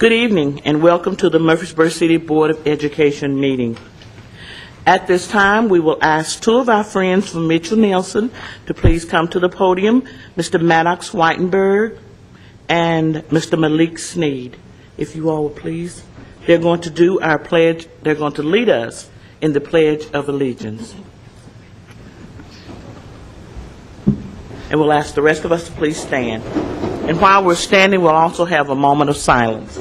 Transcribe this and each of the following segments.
Good evening and welcome to the Murfreesboro City Board of Education meeting. At this time, we will ask two of our friends from Mitchell Nelson to please come to the podium, Mr. Maddox Whitenberg and Mr. Malik Sneed. If you all will please. They're going to do our pledge. They're going to lead us in the Pledge of Allegiance. And we'll ask the rest of us to please stand. And while we're standing, we'll also have a moment of silence.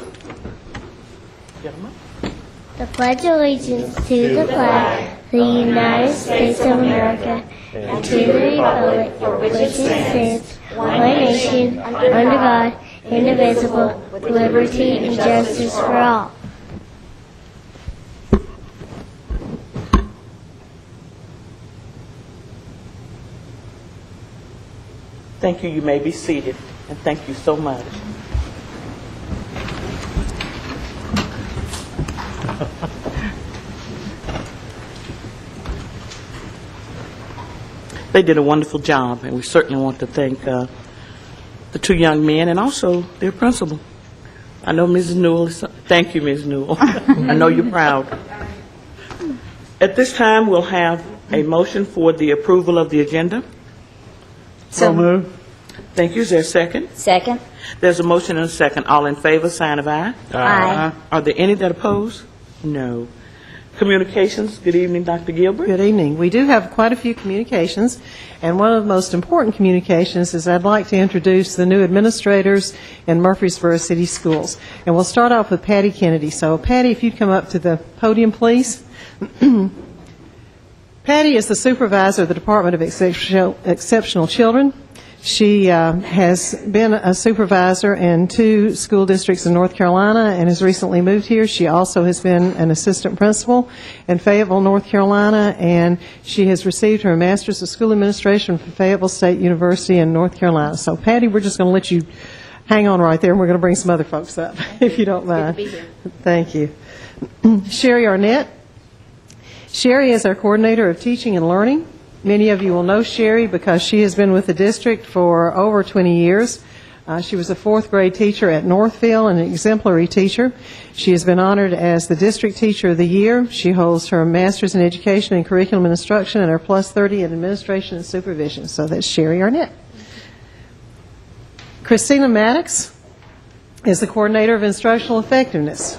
I pledge allegiance to the flag of the United States of America and to the republic for which it stands, one nation, under God, indivisible, with liberty and justice for all. Thank you. You may be seated. And thank you so much. They did a wonderful job, and we certainly want to thank the two young men and also their principal. I know Mrs. Newell is, thank you, Ms. Newell. I know you're proud. At this time, we'll have a motion for the approval of the agenda. So moved. Thank you. Is there a second? Second. There's a motion and a second. All in favor, sign of aye. Aye. Are there any that oppose? No. Communications. Good evening, Dr. Gilbert. Good evening. We do have quite a few communications, and one of the most important communications is I'd like to introduce the new administrators in Murfreesboro City Schools. And we'll start off with Patty Kennedy. So, Patty, if you'd come up to the podium, please. Patty is the supervisor of the Department of Exceptional Children. She has been a supervisor in 2 school districts in North Carolina and has recently moved here. She also has been an assistant principal in Fayetteville, North Carolina, and she has received her Master's of School Administration from Fayetteville State University in North Carolina. So, Patty, we're just going to let you hang on right there, and we're going to bring some other folks up, if you don't mind. Good to be here. Thank you. Sherry Arnett. Sherry is our coordinator of teaching and learning. Many of you will know Sherry because she has been with the district for over 20 years. She was a 4th grade teacher at Northville and an exemplary teacher. She has been honored as the District Teacher of the Year. She holds her Master's in Education and Curriculum and Instruction and her Plus 30 in Administration and Supervision. So that's Sherry Arnett. Christina Maddox is the Coordinator of Instructional Effectiveness.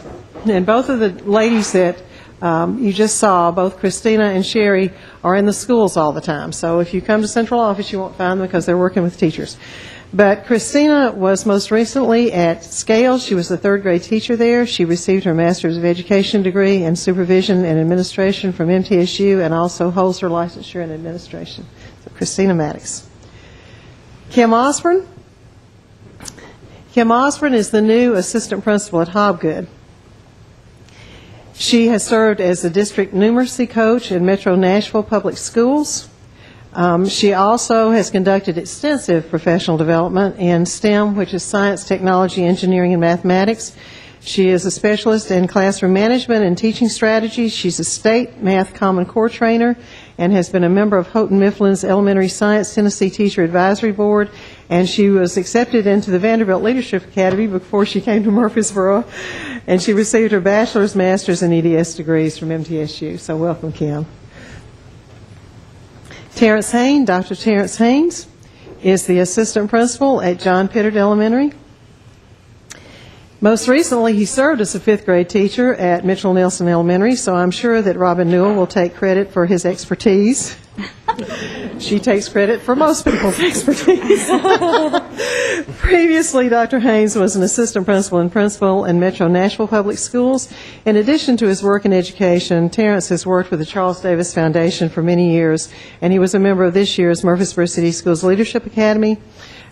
And both of the ladies that you just saw, both Christina and Sherry, are in the schools all the time. So if you come to central office, you won't find them because they're working with teachers. But Christina was most recently at Scales. She was the 3rd grade teacher there. She received her Master's of Education degree in Supervision and Administration from MTSU and also holds her licensure in Administration. So Christina Maddox. Kim Osborne. Kim Osborne is the new assistant principal at Hobgood. She has served as the district numeracy coach in Metro Nashville Public Schools. She also has conducted extensive professional development in STEM, which is science, technology, engineering, and mathematics. She is a specialist in classroom management and teaching strategies. She's a state math Common Core trainer and has been a member of Houghton Mifflin's Elementary Science Tennessee Teacher Advisory Board. And she was accepted into the Vanderbilt Leadership Academy before she came to Murfreesboro. And she received her bachelor's, master's, and EDS degrees from MTSU. So welcome, Kim. Terrence Haynes, Dr. Terrence Haynes, is the assistant principal at John Pittard Elementary. Most recently, he served as a 5th grade teacher at Mitchell Nelson Elementary, so I'm sure that Robin Newell will take credit for his expertise. She takes credit for most people's expertise. Previously, Dr. Haynes was an assistant principal and principal in Metro Nashville Public Schools. In addition to his work in education, Terrence has worked with the Charles Davis Foundation for many years, and he was a member of this year's Murfreesboro City Schools Leadership Academy.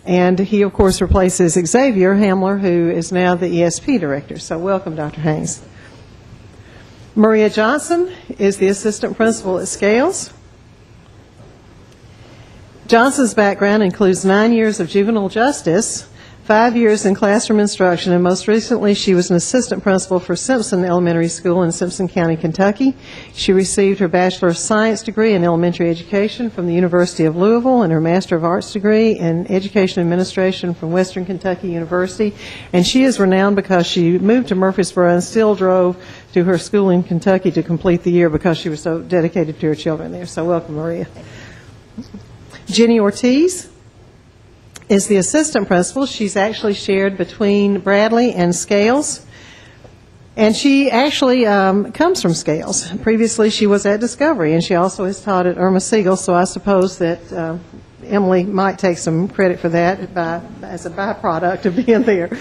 And he, of course, replaces Xavier Hamler, who is now the ESP director. So welcome, Dr. Haynes. Maria Johnson is the assistant principal at Scales. Johnson's background includes 9 years of juvenile justice, 5 years in classroom instruction, and most recently she was an assistant principal for Simpson Elementary School in Simpson County, Kentucky. She received her Bachelor of Science degree in elementary education from the University of Louisville and her Master of Arts degree in education administration from Western Kentucky University. And she is renowned because she moved to Murfreesboro and still drove to her school in Kentucky to complete the year because she was so dedicated to her children there. So welcome, Maria. Ginny Ortiz is the assistant principal. She's actually shared between Bradley and Scales. And she actually comes from Scales. Previously, she was at Discovery, and she also has taught at Irma Siegel, so I suppose that Emily might take some credit for that as a byproduct of being there.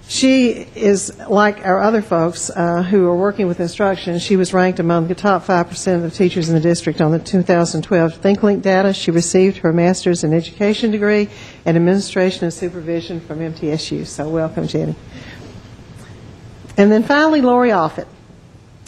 She is like our other folks who are working with instruction. She was ranked among the top 5% of the teachers in the district on the 2012 ThinkLink data. She received her master's in education degree and administration and supervision from MTSU. So welcome, Jenny. And then finally, Lori Offit.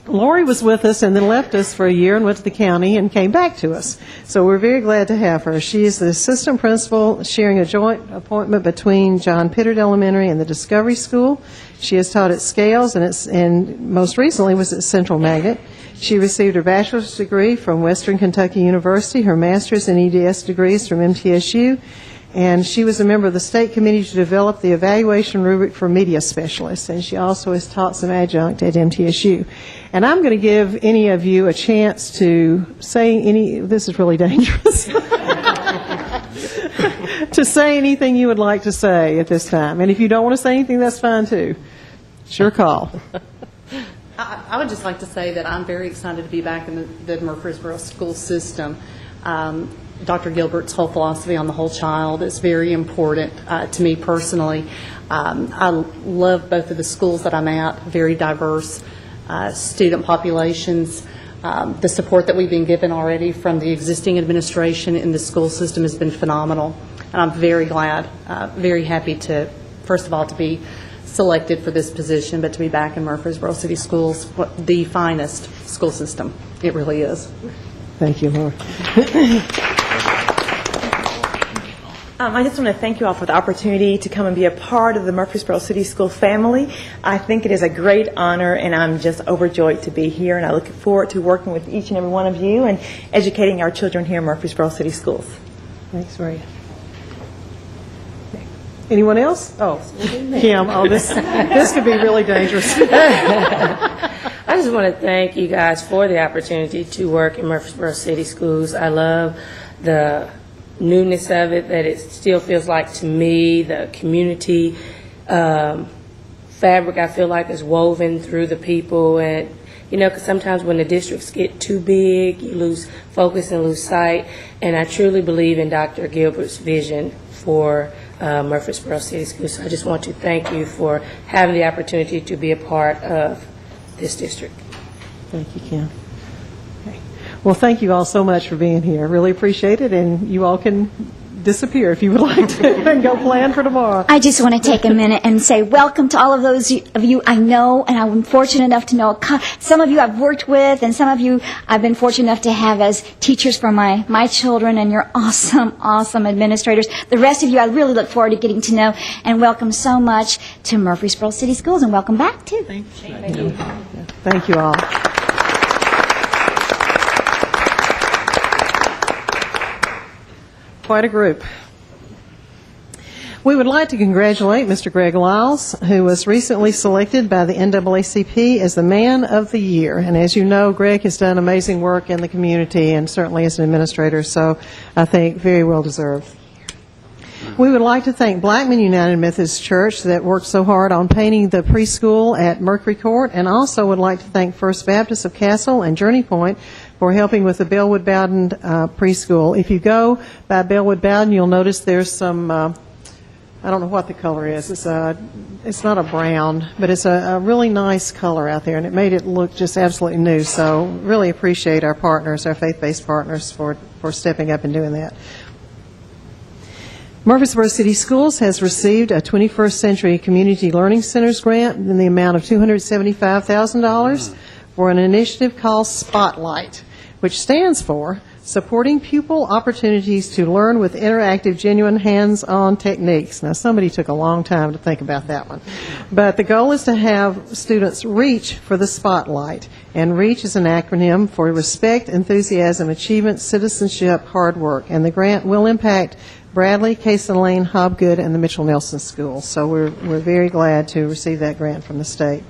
Lori was with us and then left us for a year and went to the county and came back to us. So we're very glad to have her. She is the assistant principal sharing a joint appointment between John Pittard Elementary and the Discovery School. She has taught at Scales and most recently was at Central Magnet. She received her bachelor's degree from Western Kentucky University, her master's and EDS degrees from MTSU, and she was a member of the state committee to develop the evaluation rubric for media specialists, and she also has taught some adjunct at MTSU. And I'm going to give any of you a chance to say this is really dangerous, to say anything you would like to say at this time. And if you don't want to say anything, that's fine too. It's your call. I would just like to say that I'm very excited to be back in the Murfreesboro school system. Dr. Gilbert's whole philosophy on the whole child is very important to me personally. I love both of the schools that I'm at, very diverse student populations. The support that we've been given already from the existing administration in the school system has been phenomenal. And I'm very glad, very happy to, first of all, to be selected for this position, but to be back in Murfreesboro City Schools, the finest school system. It really is. Thank you, Laura. I just want to thank you all for the opportunity to come and be a part of the Murfreesboro City School family. I think it is a great honor, and I'm just overjoyed to be here, and I look forward to working with each and every one of you and educating our children here in Murfreesboro City Schools. Thanks, Maria. Anyone else? Oh, Kim. Oh, this could be really dangerous. I just want to thank you guys for the opportunity to work in Murfreesboro City Schools. I love the newness of it, that it still feels like to me the community fabric I feel like is woven through the people. And because sometimes when the districts get too big, you lose focus and lose sight. And I truly believe in Dr. Gilbert's vision for Murfreesboro City Schools. So I just want to thank you for having the opportunity to be a part of this district. Thank you, Kim. Okay. Well, thank you all so much for being here. I really appreciate it, and you all can disappear if you would like to and go plan for tomorrow. I just want to take a minute and say welcome to all of those of you I know, and I'm fortunate enough to know some of you I've worked with, and some of you I've been fortunate enough to have as teachers for my children, and you're awesome, awesome administrators. The rest of you I really look forward to getting to know, and welcome so much to Murfreesboro City Schools, and welcome back too. Thank you. Thank you all. Quite a group. We would like to congratulate Mr. Greg Lyles, who was recently selected by the NAACP as the Man of the Year. And as you know, Greg has done amazing work in the community and certainly as an administrator, so I think very well deserved. We would like to thank Blackman United Methodist Church that worked so hard on painting the preschool at Mercury Court, and also would like to thank First Baptist of Castle and Journey Point for helping with the Bellwood Bowden preschool. If you go by Bellwood Bowden, you'll notice there's some, I don't know what the color is. It's not a brown, but it's a really nice color out there, and it made it look just absolutely new. So really appreciate our partners, our faith-based partners, for stepping up and doing that. Murfreesboro City Schools has received a 21st Century Community Learning Centers grant in the amount of $275,000 for an initiative called Spotlight, which stands for Supporting pupil opportunities to learn with interactive, genuine, hands-on techniques. Now, somebody took a long time to think about that one. But the goal is to have students reach for the spotlight. And REACH is an acronym for Respect, Enthusiasm, Achievement, Citizenship, Hard Work. And the grant will impact Bradley, Cason Lane, Hobgood, and the Mitchell Nelson Schools. So we're very glad to receive that grant from the state.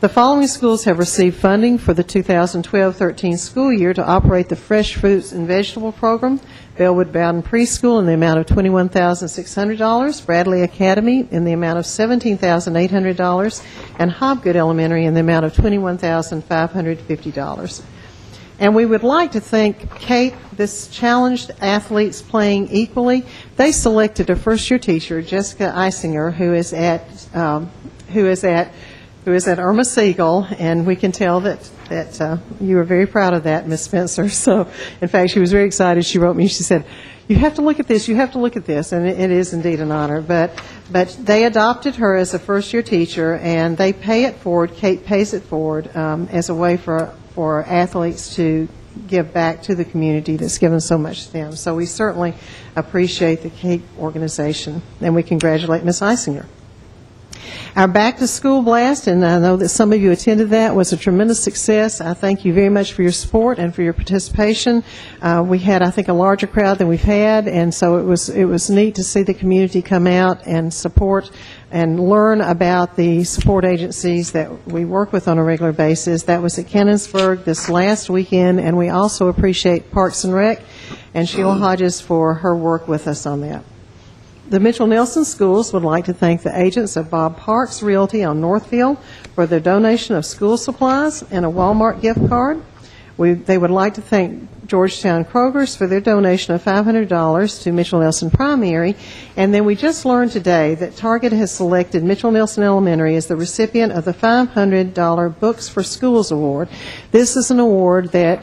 The following schools have received funding for the 2012-13 school year to operate the Fresh Fruits and Vegetable Program. Bellwood Bowden Preschool in the amount of $21,600, Bradley Academy in the amount of $17,800, and Hobgood Elementary in the amount of $21,550. And we would like to thank Kate, this challenged athletes playing equally. They selected a first-year teacher, Jessica Eisinger, who is at Irma Siegel, and we can tell that you were very proud of that, Ms. Spencer. So, in fact, she was very excited. She wrote me, she said, you have to look at this, you have to look at this, and it is indeed an honor. But they adopted her as a first-year teacher, and they pay it forward, Kate pays it forward, as a way for athletes to give back to the community that's given so much to them. So we certainly appreciate the Kate organization, and we congratulate Ms. Eisinger. Our back-to-school blast, and I know that some of you attended that, was a tremendous success. I thank you very much for your support and for your participation. We had, I think, a larger crowd than we've had, and so it was neat to see the community come out and support and learn about the support agencies that we work with on a regular basis. That was at Cannonsburg this last weekend, and we also appreciate Parks and Rec and Sheila Hodges for her work with us on that. The Mitchell Nelson Schools would like to thank the agents of Bob Parks Realty on Northfield for their donation of school supplies and a Walmart gift card. They would like to thank Georgetown Kroger's for their donation of $500 to Mitchell Nelson Primary. And then we just learned today that Target has selected Mitchell Nelson Elementary as the recipient of the $500 Books for Schools Award. This is an award that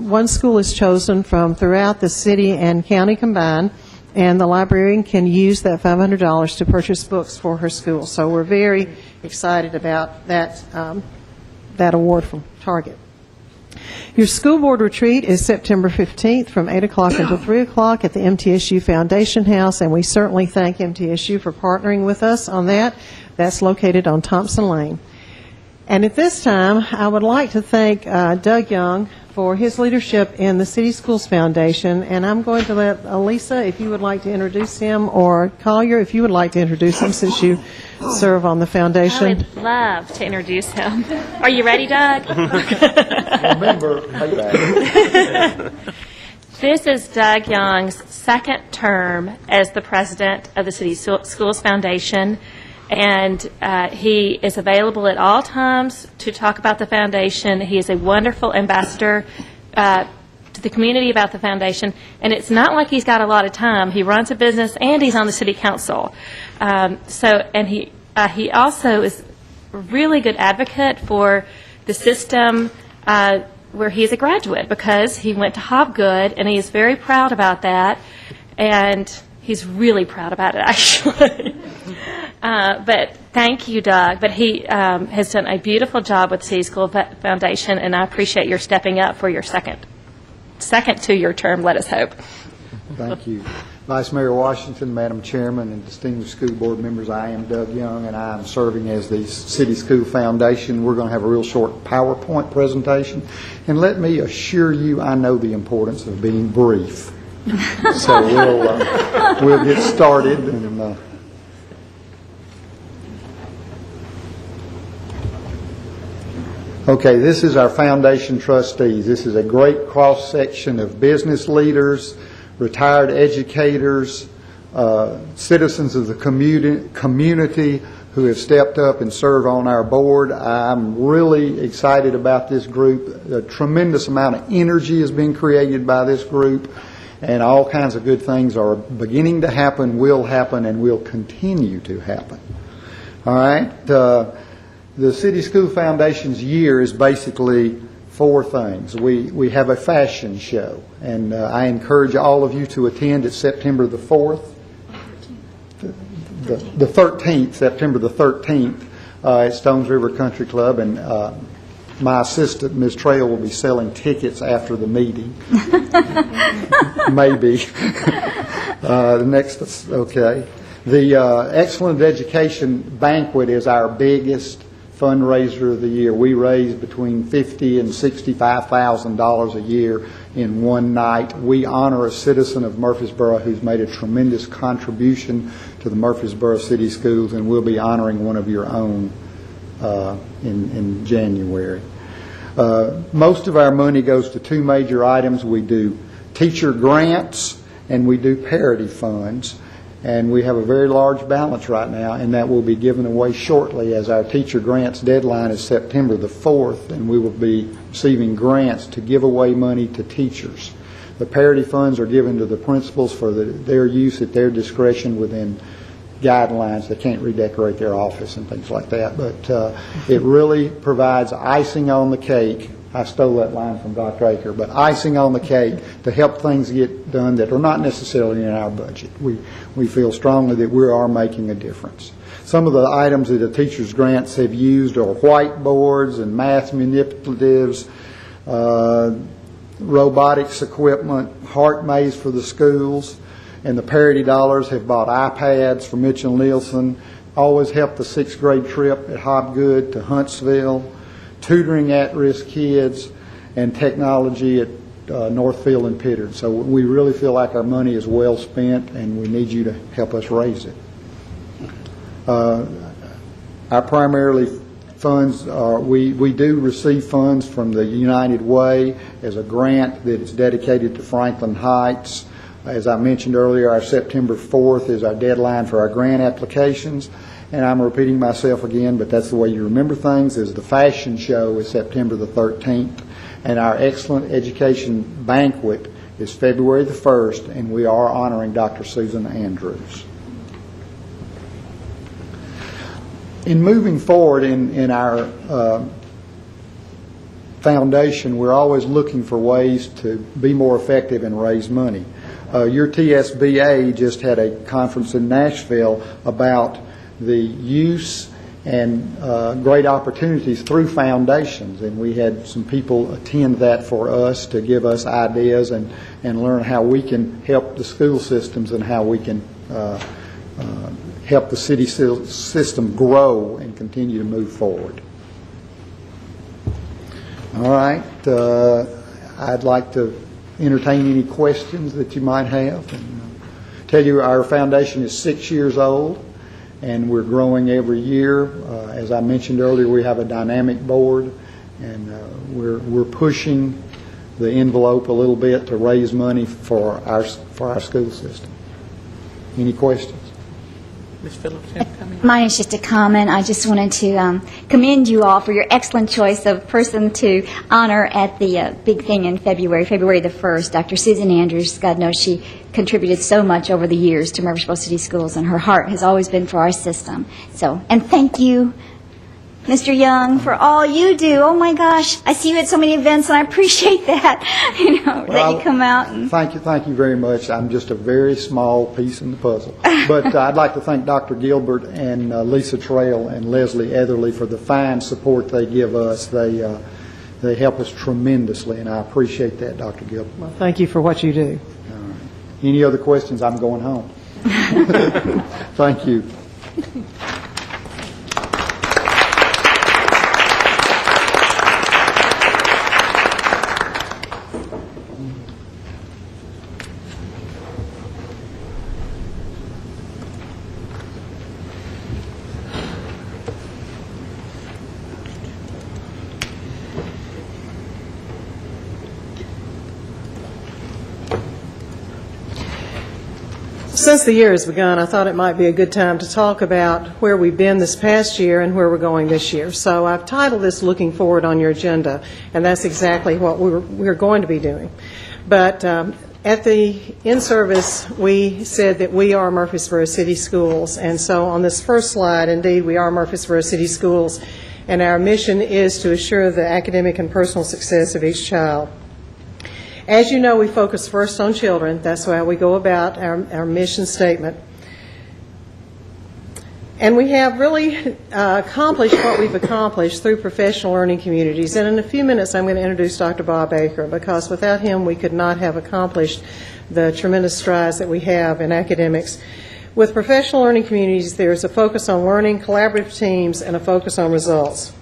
one school is chosen from throughout the city and county combined, and the librarian can use that $500 to purchase books for her school. So we're very excited about that award from Target. Your school board retreat is September 15th from 8 o'clock until 3 o'clock at the MTSU Foundation House, and we certainly thank MTSU for partnering with us on that. That's located on Thompson Lane. And at this time, I would like to thank Doug Young for his leadership in the City Schools Foundation, and I'm going to let Elisa, if you would like to introduce him, or Collier, if you would like to introduce him, since you serve on the foundation. I would love to introduce him. Are you ready, Doug? This is Doug Young's second term as the president of the City Schools Foundation, and he is available at all times to talk about the foundation. He is a wonderful ambassador to the community about the foundation, and it's not like he's got a lot of time. He runs a business and he's on the city council. He also is a really good advocate for the system where he's a graduate, because he went to Hobgood, and he is very proud about that, and he's really proud about it, actually. But thank you, Doug. But he has done a beautiful job with the City School Foundation, and I appreciate your stepping up for your second two-year term, let us hope. Thank you. Vice Mayor Washington, Madam Chairman, and distinguished school board members, I am Doug Young, and I am serving as the City School Foundation. We're going to have a real short PowerPoint presentation, and let me assure you, I know the importance of being brief. So we'll get started. And okay, this is our foundation trustees. This is a great cross-section of business leaders, retired educators, citizens of the community who have stepped up and served on our board. I'm really excited about this group. A tremendous amount of energy is being created by this group, and all kinds of good things are beginning to happen, will happen, and will continue to happen. All right? The City School Foundation's year is basically four things. We have a fashion show, and I encourage all of you to attend. It's September the 4th, the 13th, September the 13th at Stones River Country Club, and my assistant, Ms. Trail, will be selling tickets after the meeting. Maybe. Okay. The Excellent Education Banquet is our biggest fundraiser of the year. We raise between $50,000 and $65,000 a year in one night. We honor a citizen of Murfreesboro who's made a tremendous contribution to the Murfreesboro City Schools, and we'll be honoring one of your own in January. Most of our money goes to two major items. We do teacher grants and we do parity funds. And we have a very large balance right now, and that will be given away shortly, as our teacher grants deadline is September the 4th, and we will be receiving grants to give away money to teachers. The parity funds are given to the principals for their use at their discretion within guidelines. They can't redecorate their office and things like that, but it really provides icing on the cake. I stole that line from Dr. Aker, but icing on the cake to help things get done that are not necessarily in our budget. We feel strongly that we are making a difference. Some of the items that the teachers' grants have used are whiteboards and math manipulatives, robotics equipment, heart maze for the schools, and the parity dollars have bought iPads for Mitchell Nielsen, always helped the 6th grade trip at Hobgood to Huntsville, tutoring at-risk kids, and technology at Northfield and Pittard. So we really feel like our money is well spent, and we need you to help us raise it. Our primarily funds are, we do receive funds from the United Way as a grant that is dedicated to Franklin Heights. As I mentioned earlier, our September 4th is our deadline for our grant applications. And I'm repeating myself again, but that's the way you remember things, is the fashion show is September the 13th, and our Excellent Education Banquet is February the 1st, and we are honoring Dr. Susan Andrews. In moving forward in our foundation, we're always looking for ways to be more effective and raise money. Your TSBA just had a conference in Nashville about the use and great opportunities through foundations, and we had some people attend that for us to give us ideas and learn how we can help the school systems and how we can help the city system grow and continue to move forward. All right, I'd like to entertain any questions that you might have, and tell you our foundation is 6 years old. And we're growing every year. As I mentioned earlier, we have a dynamic board, and we're pushing the envelope a little bit to raise money for our school system. Any questions? Ms. Phillips, you have a comment? Mine is just a comment. I just wanted to commend you all for your excellent choice of person to honor at the big thing in February the 1st. Dr. Susan Andrews, God knows she contributed so much over the years to Murfreesboro City Schools, and her heart has always been for our system. So, and thank you, Mr. Young, for all you do. Oh my gosh, I see you at so many events, and I appreciate that. That you come out. And thank you very much. I'm just a very small piece in the puzzle. But I'd like to thank Dr. Gilbert and Lisa Trail and Leslie Etherly for the fine support they give us. They help us tremendously, and I appreciate that, Dr. Gilbert. Well, thank you for what you do. All right. Any other questions? I'm going home. Thank you. Since the year has begun, I thought it might be a good time to talk about where we've been this past year and where we're going this year. So I've titled this Looking Forward on your agenda, and that's exactly what we're going to be doing. But at the in-service, we said that we are Murfreesboro City Schools, and so on this first slide, indeed, we are Murfreesboro City Schools, and our mission is to assure the academic and personal success of each child. As you know, we focus first on children. That's how we go about our mission statement. And we have really accomplished what we've accomplished through professional learning communities. And in a few minutes, I'm going to introduce Dr. Bob Baker, because without him, we could not have accomplished the tremendous strides that we have in academics. With professional learning communities, there's a focus on learning, collaborative teams, and a focus on results.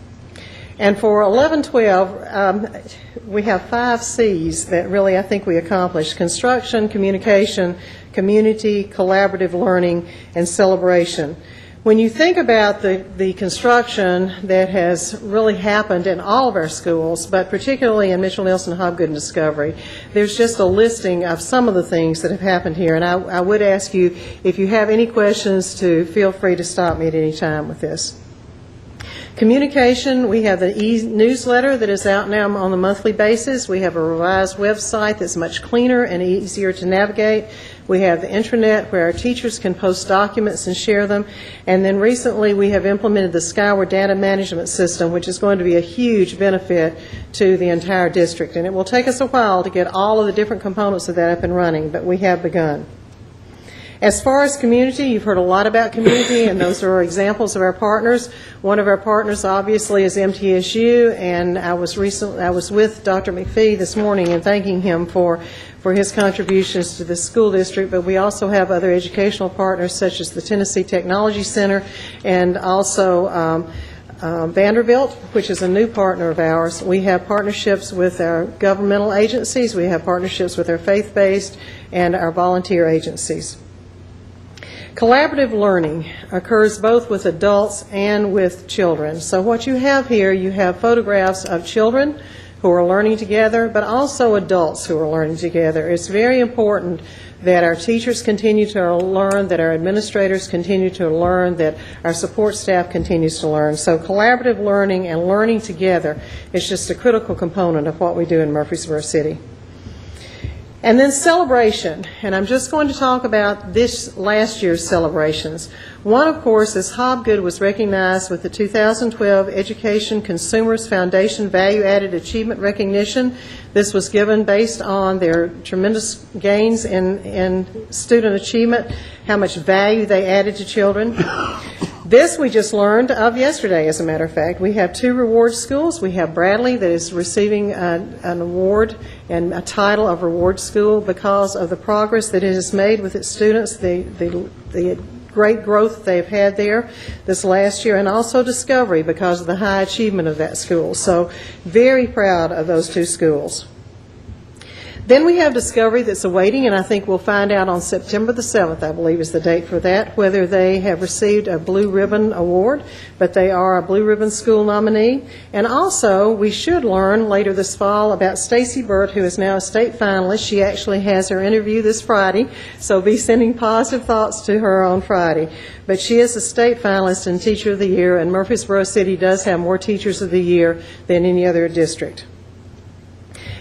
And for 11-12, we have 5 C's that really I think we accomplished: construction, communication, community, collaborative learning, and celebration. When you think about the construction that has really happened in all of our schools, but particularly in Mitchell Nelson, Hobgood, and Discovery, there's just a listing of some of the things that have happened here. And I would ask you, if you have any questions, to feel free to stop me at any time with this. Communication, we have the e-newsletter that is out now on a monthly basis. We have a revised website that's much cleaner and easier to navigate. We have the intranet where our teachers can post documents and share them. And then recently we have implemented the Skyward Data Management System, which is going to be a huge benefit to the entire district. And it will take us a while to get all of the different components of that up and running, but we have begun. As far as community, you've heard a lot about community, and those are examples of our partners. One of our partners, obviously, is MTSU, and I was with Dr. McPhee this morning and thanking him for his contributions to the school district, but we also have other educational partners such as the Tennessee Technology Center and also Vanderbilt, which is a new partner of ours. We have partnerships with our governmental agencies, we have partnerships with our faith-based and our volunteer agencies. Collaborative learning occurs both with adults and with children. So what you have here, you have photographs of children who are learning together, but also adults who are learning together. It's very important that our teachers continue to learn, that our administrators continue to learn, that our support staff continues to learn. So collaborative learning and learning together is just a critical component of what we do in Murfreesboro City. And then celebration, and I'm just going to talk about this last year's celebrations. One, of course, is Hobgood was recognized with the 2012 Education Consumers Foundation Value Added Achievement Recognition. This was given based on their tremendous gains in student achievement, how much value they added to children. This we just learned of yesterday, as a matter of fact. We have 2 reward schools. We have Bradley that is receiving an award and a title of reward school because of the progress that it has made with its students, the great growth they've had there this last year, and also Discovery because of the high achievement of that school. So very proud of those 2 schools. Then we have Discovery that's awaiting, and I think we'll find out on September the 7th, I believe is the date for that, whether they have received a Blue Ribbon Award, but they are a Blue Ribbon School nominee. And also, we should learn later this fall about Stacy Burt, who is now a state finalist. She actually has her interview this Friday, so be sending positive thoughts to her on Friday. But she is a state finalist and Teacher of the Year, and Murfreesboro City does have more Teachers of the Year than any other district.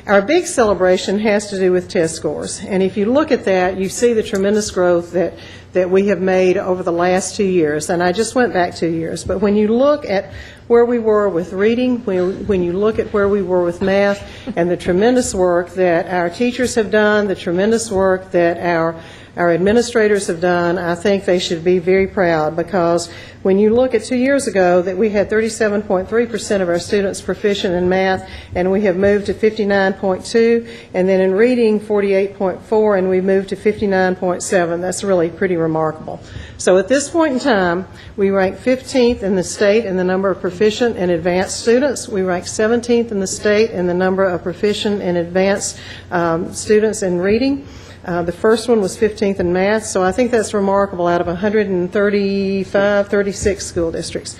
Our big celebration has to do with test scores, and if you look at that, you see the tremendous growth that we have made over the last 2 years, and I just went back 2 years, but when you look at where we were with reading, when you look at where we were with math, and the tremendous work that our teachers have done, the tremendous work that our administrators have done, I think they should be very proud, because when you look at 2 years ago that we had 37.3% of our students proficient in math, and we have moved to 59.2, and then in reading 48.4, and we moved to 59.7. That's really pretty remarkable. So at this point in time, we rank 15th in the state in the number of proficient and advanced students. We rank 17th in the state in the number of proficient and advanced students in reading. The first one was 15th in math, so I think that's remarkable out of 135, 36 school districts.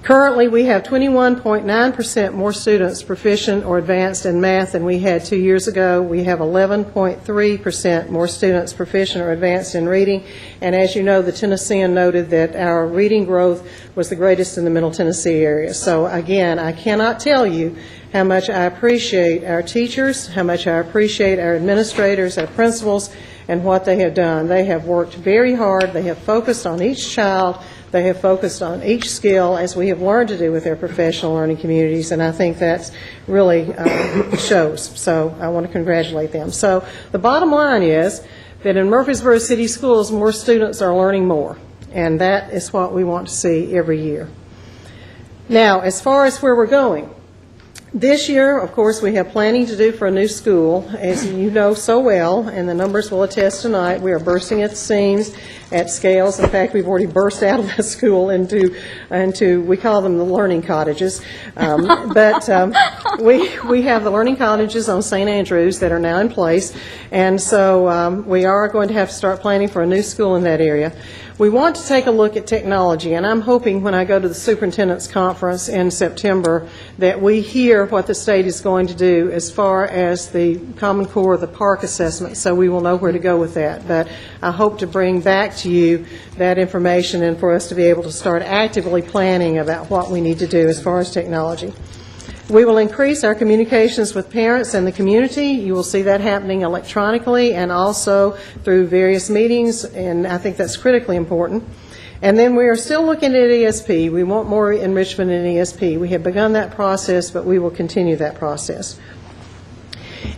Currently, we have 21.9% more students proficient or advanced in math than we had 2 years ago. We have 11.3% more students proficient or advanced in reading. And as you know, the Tennessean noted that our reading growth was the greatest in the Middle Tennessee area. So again, I cannot tell you how much I appreciate our teachers, how much I appreciate our administrators, our principals, and what they have done. They have worked very hard. They have focused on each child. They have focused on each skill, as we have learned to do with their professional learning communities, and I think that's really shows. So I want to congratulate them. So the bottom line is that in Murfreesboro City Schools, more students are learning more. And that is what we want to see every year. Now, as far as where we're going, this year, of course, we have planning to do for a new school. As you know so well, and the numbers will attest tonight, we are bursting at the seams at Scales. In fact, we've already burst out of the school into we call them the learning cottages. But we have the learning cottages on St. Andrews that are now in place. And so we are going to have to start planning for a new school in that area. We want to take a look at technology, and I'm hoping when I go to the superintendent's conference in September that we hear what the state is going to do as far as the Common Core, the PARC assessment, so we will know where to go with that. But I hope to bring back to you that information and for us to be able to start actively planning about what we need to do as far as technology. We will increase our communications with parents and the community. You will see that happening electronically and also through various meetings, and I think that's critically important. And then we are still looking at ESP. We want more enrichment in ESP. We have begun that process, but we will continue that process.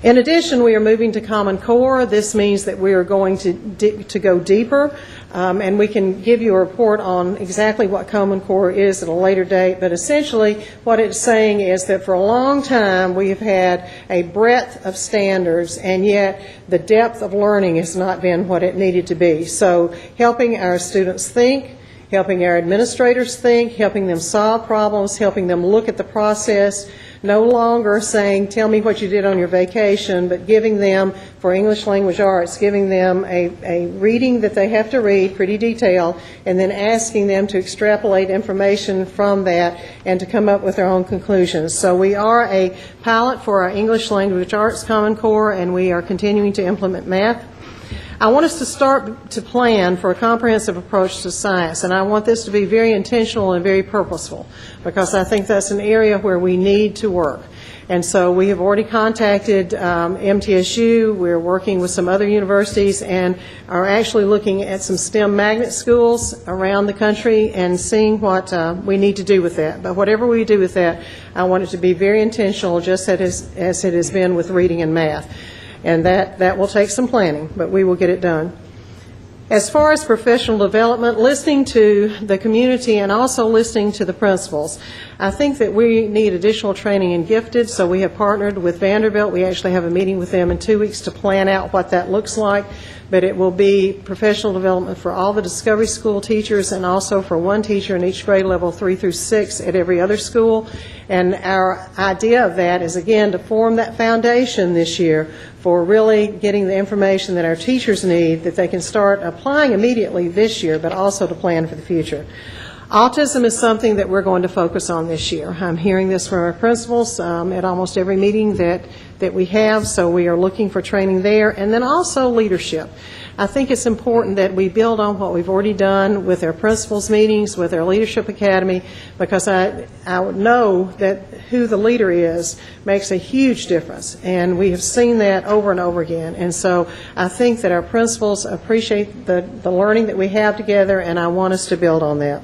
In addition, we are moving to Common Core. This means that we are going to go deeper, and we can give you a report on exactly what Common Core is at a later date. But essentially, what it's saying is that for a long time we have had a breadth of standards, and yet the depth of learning has not been what it needed to be. So helping our students think, helping our administrators think, helping them solve problems, helping them look at the process, no longer saying, tell me what you did on your vacation, but giving them, for English language arts, giving them a reading that they have to read, pretty detailed, and then asking them to extrapolate information from that and to come up with their own conclusions. So we are a pilot for our English language arts Common Core, and we are continuing to implement math. I want us to start to plan for a comprehensive approach to science, and I want this to be very intentional and very purposeful, because I think that's an area where we need to work. And so we have already contacted MTSU. We're working with some other universities and are actually looking at some STEM magnet schools around the country and seeing what we need to do with that. But whatever we do with that, I want it to be very intentional, just as it has been with reading and math. And that will take some planning, but we will get it done. As far as professional development, listening to the community and also listening to the principals, I think that we need additional training in gifted, so we have partnered with Vanderbilt. We actually have a meeting with them in 2 weeks to plan out what that looks like, but it will be professional development for all the Discovery School teachers and also for one teacher in each grade level 3 through 6 at every other school. And our idea of that is, again, to form that foundation this year for really getting the information that our teachers need that they can start applying immediately this year, but also to plan for the future. Autism is something that we're going to focus on this year. I'm hearing this from our principals at almost every meeting that we have, so we are looking for training there. And then also leadership. I think it's important that we build on what we've already done with our principals meetings, with our leadership academy, because I know that who the leader is makes a huge difference, and we have seen that over and over again. And so I think that our principals appreciate the learning that we have together, and I want us to build on that.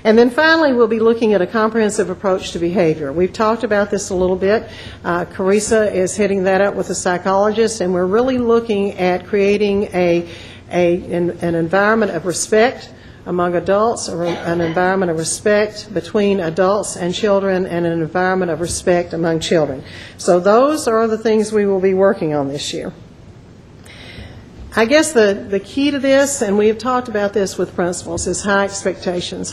And then finally, we'll be looking at a comprehensive approach to behavior. We've talked about this a little bit. Carissa is heading that up with a psychologist, and we're really looking at creating an environment of respect among adults, or an environment of respect between adults and children, and an environment of respect among children. So those are the things we will be working on this year. I guess the key to this, and we have talked about this with principals, is high expectations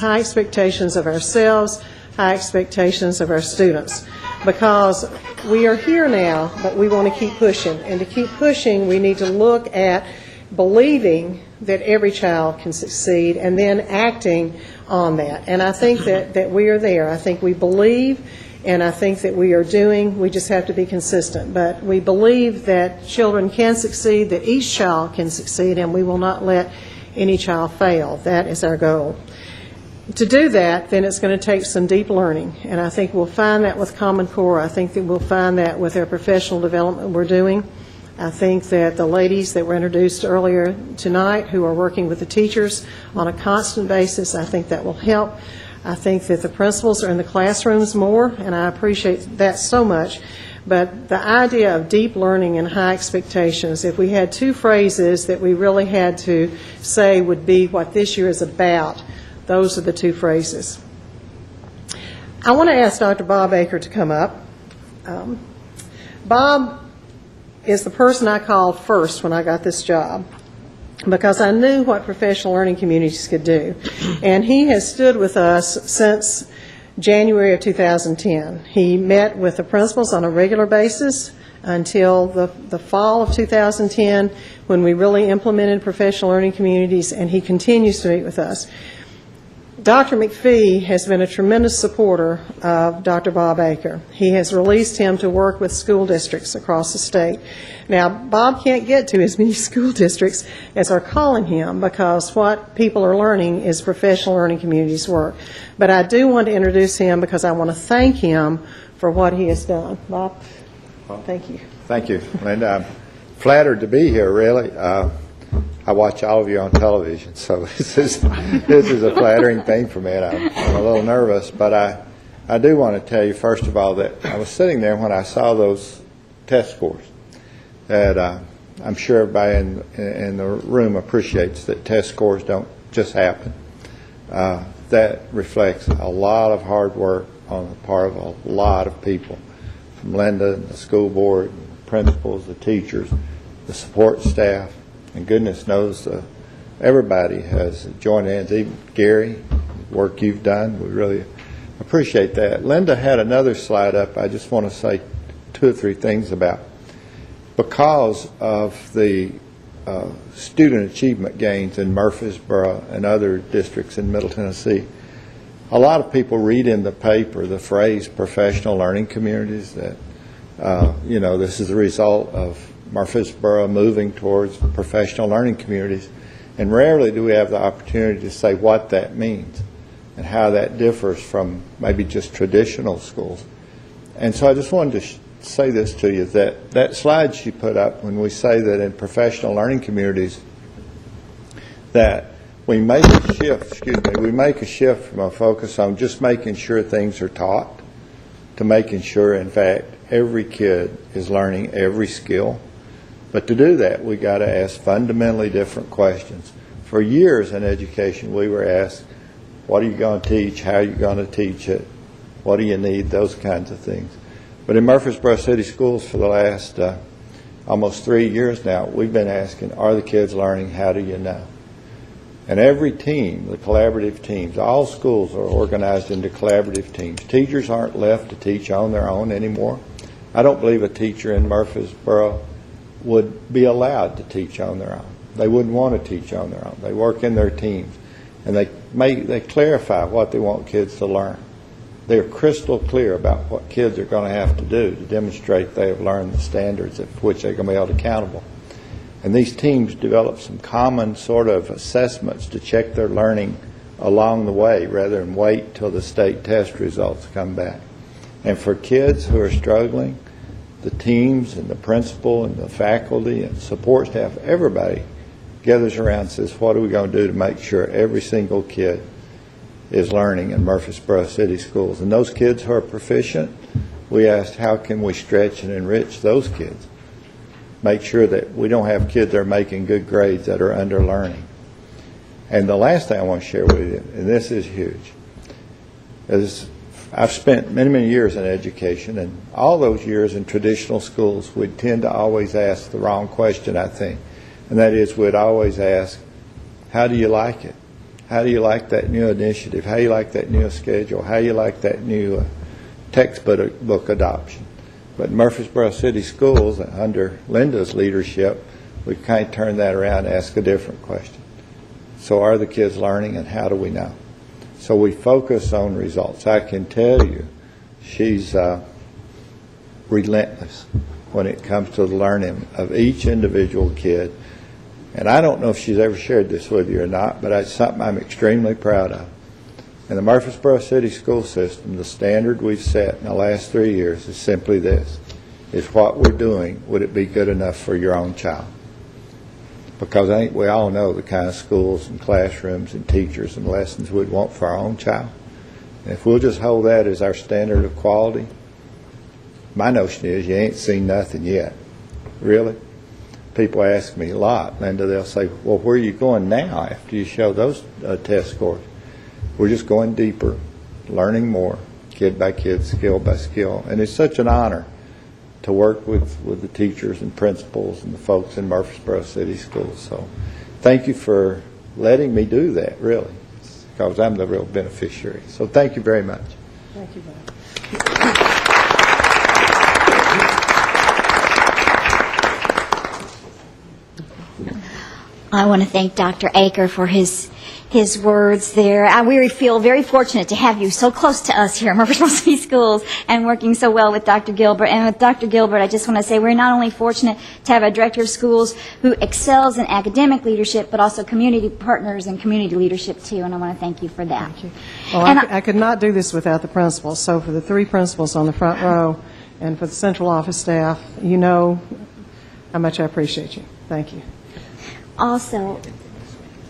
of ourselves, high expectations of our students, because we are here now, but we want to keep pushing. And to keep pushing, we need to look at believing that every child can succeed and then acting on that. And I think that we are there. I think we believe, and I think that we are doing. We just have to be consistent. But we believe that children can succeed, that each child can succeed, and we will not let any child fail. That is our goal. To do that, then it's going to take some deep learning, and I think we'll find that with Common Core. I think that we'll find that with our professional development we're doing. I think that the ladies that were introduced earlier tonight who are working with the teachers on a constant basis, I think that will help. I think that the principals are in the classrooms more, and I appreciate that so much. But the idea of deep learning and high expectations, if we had two phrases that we really had to say would be what this year is about, those are the two phrases. I want to ask Dr. Bob Aker to come up. Bob is the person I called first when I got this job, because I knew what professional learning communities could do. And he has stood with us since January of 2010. He met with the principals on a regular basis until the fall of 2010, when we really implemented professional learning communities, and he continues to meet with us. Dr. McPhee has been a tremendous supporter of Dr. Bob Aker. He has released him to work with school districts across the state. Now, Bob can't get to as many school districts as are calling him, because what people are learning is professional learning communities work. But I do want to introduce him because I want to thank him for what he has done. Bob, thank you. Thank you, Linda. I'm flattered to be here, really. I watch all of you on television, so this is a flattering thing for me, and I'm a little nervous. But I do want to tell you, first of all, that I was sitting there when I saw those test scores, that I'm sure everybody in the room appreciates that test scores don't just happen. That reflects a lot of hard work on the part of a lot of people, from Linda, the school board, the principals, the teachers, the support staff. And goodness knows everybody has joined hands, even Gary, the work you've done. We really appreciate that. Linda had another slide up I just want to say 2 or 3 things about. Because of the student achievement gains in Murfreesboro and other districts in Middle Tennessee, a lot of people read in the paper the phrase professional learning communities, that, this is the result of Murfreesboro moving towards professional learning communities, and rarely do we have the opportunity to say what that means and how that differs from maybe just traditional schools. And so I just wanted to say this to you, that slide she put up, when we say that in professional learning communities that we make a shift from a focus on just making sure things are taught to making sure, in fact, every kid is learning every skill. But to do that, we got to ask fundamentally different questions. For years in education, we were asked, what are you going to teach? How are you going to teach it? What do you need? Those kinds of things. But in Murfreesboro City Schools for the last almost 3 years now, we've been asking, are the kids learning? How do you know? And every team, the collaborative teams, all schools are organized into collaborative teams. Teachers aren't left to teach on their own anymore. I don't believe a teacher in Murfreesboro would be allowed to teach on their own. They wouldn't want to teach on their own. They work in their teams, and they clarify what they want kids to learn. They're crystal clear about what kids are going to have to do to demonstrate they have learned the standards of which they're going to be held accountable. And these teams develop some common sort of assessments to check their learning along the way, rather than wait till the state test results come back. And for kids who are struggling, the teams and the principal and the faculty and support staff, everybody gathers around and says, what are we going to do to make sure every single kid is learning in Murfreesboro City Schools? And those kids who are proficient, we asked, how can we stretch and enrich those kids? Make sure that we don't have kids that are making good grades that are under learning. And the last thing I want to share with you, and this is huge, is I've spent many, many years in education, and all those years in traditional schools, we'd tend to always ask the wrong question, I think. And that is, we'd always ask, how do you like it? How do you like that new initiative? How do you like that new schedule? How do you like that new textbook adoption? But in Murfreesboro City Schools, under Linda's leadership, we kind of turned that around and asked a different question. So are the kids learning, and how do we know? So we focus on results. I can tell you she's relentless when it comes to the learning of each individual kid. And I don't know if she's ever shared this with you or not, but it's something I'm extremely proud of. In the Murfreesboro City School System, the standard we've set in the last 3 years is simply this, is what we're doing, would it be good enough for your own child? Because I think we all know the kind of schools and classrooms and teachers and lessons we'd want for our own child. And if we'll just hold that as our standard of quality, my notion is you ain't seen nothing yet. Really? People ask me a lot, Linda. They'll say, well, where are you going now after you show those test scores? We're just going deeper, learning more, kid by kid, skill by skill. And it's such an honor to work with the teachers and principals and the folks in Murfreesboro City Schools. So thank you for letting me do that, really, because I'm the real beneficiary. So thank you very much. Thank you, Bob. I want to thank Dr. Aker for his words there. We feel very fortunate to have you so close to us here at Murfreesboro City Schools and working so well with Dr. Gilbert. And with Dr. Gilbert, I just want to say we're not only fortunate to have a director of schools who excels in academic leadership, but also community partners and community leadership, too. And I want to thank you for that. Thank you. Well, I could not do this without the principals. So for the 3 principals on the front row and for the central office staff, you know how much I appreciate you. Thank you. Also,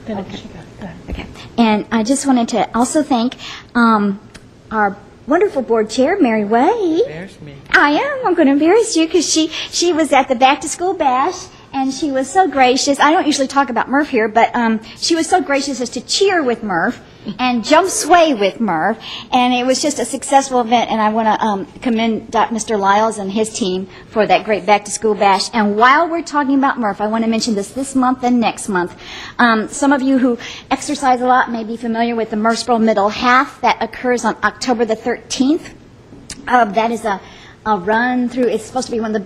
okay. And I just wanted to also thank our wonderful board chair, Mary Way. There's me. I'm going to embarrass you because she was at the back to school bash and she was so gracious. I don't usually talk about Murph here, but she was so gracious as to cheer with Murph and jump sway with Murph, and it was just a successful event. And I want to commend Mr. Lyles and his team for that great back to school bash. And while we're talking about Murph, I want to mention this month and next month. Some of you who exercise a lot may be familiar with the Murfreesboro Middle Half that occurs on October the 13th. That is a run through. It's supposed to be one of the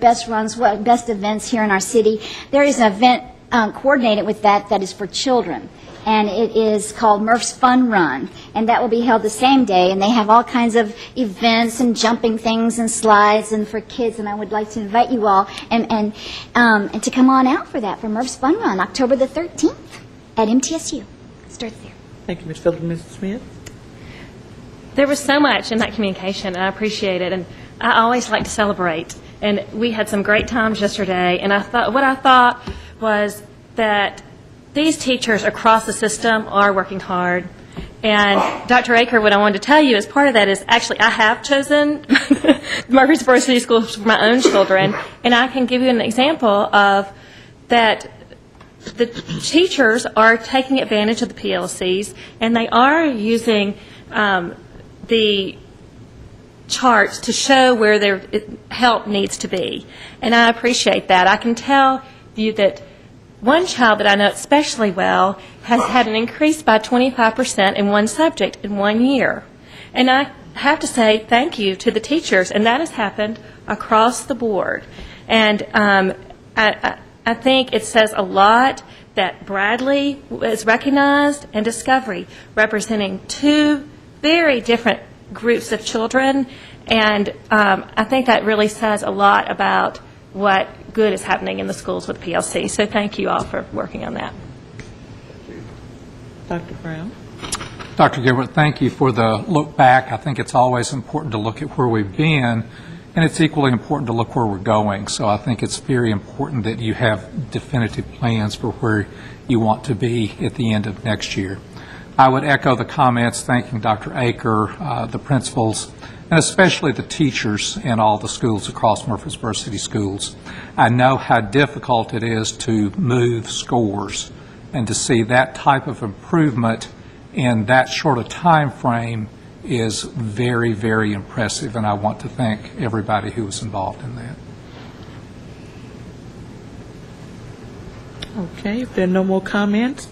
best events here in our city. There is an event coordinated with that is for children. And it is called Murph's Fun Run, and that will be held the same day. And they have all kinds of events and jumping things and slides and for kids. And I would like to invite you all and to come on out for that, for Murph's Fun Run, October the 13th at MTSU. It starts there. Thank you, Ms. Phillips. Mrs. Smith? There was so much in that communication, and I appreciate it. And I always like to celebrate. And we had some great times yesterday. And what I thought was that these teachers across the system are working hard. And Dr. Aker, what I wanted to tell you as part of that is actually I have chosen Murfreesboro City Schools for my own children, and I can give you an example of that. The teachers are taking advantage of the PLCs, and they are using the charts to show where their help needs to be. And I appreciate that. I can tell you that one child that I know especially well has had an increase by 25% in one subject in 1 year. And I have to say thank you to the teachers, and that has happened across the board. And I think it says a lot that Bradley is recognized and Discovery representing 2 very different groups of children. And I think that really says a lot about what good is happening in the schools with PLC. So thank you all for working on that. Dr. Brown? Dr. Gilbert, thank you for the look back. I think it's always important to look at where we've been, and it's equally important to look where we're going. So I think it's very important that you have definitive plans for where you want to be at the end of next year. I would echo the comments thanking Dr. Aker, the principals, and especially the teachers in all the schools across Murfreesboro City Schools. I know how difficult it is to move scores, and to see that type of improvement in that short a time frame is very, very impressive, and I want to thank everybody who was involved in that. Okay, if there are no more comments,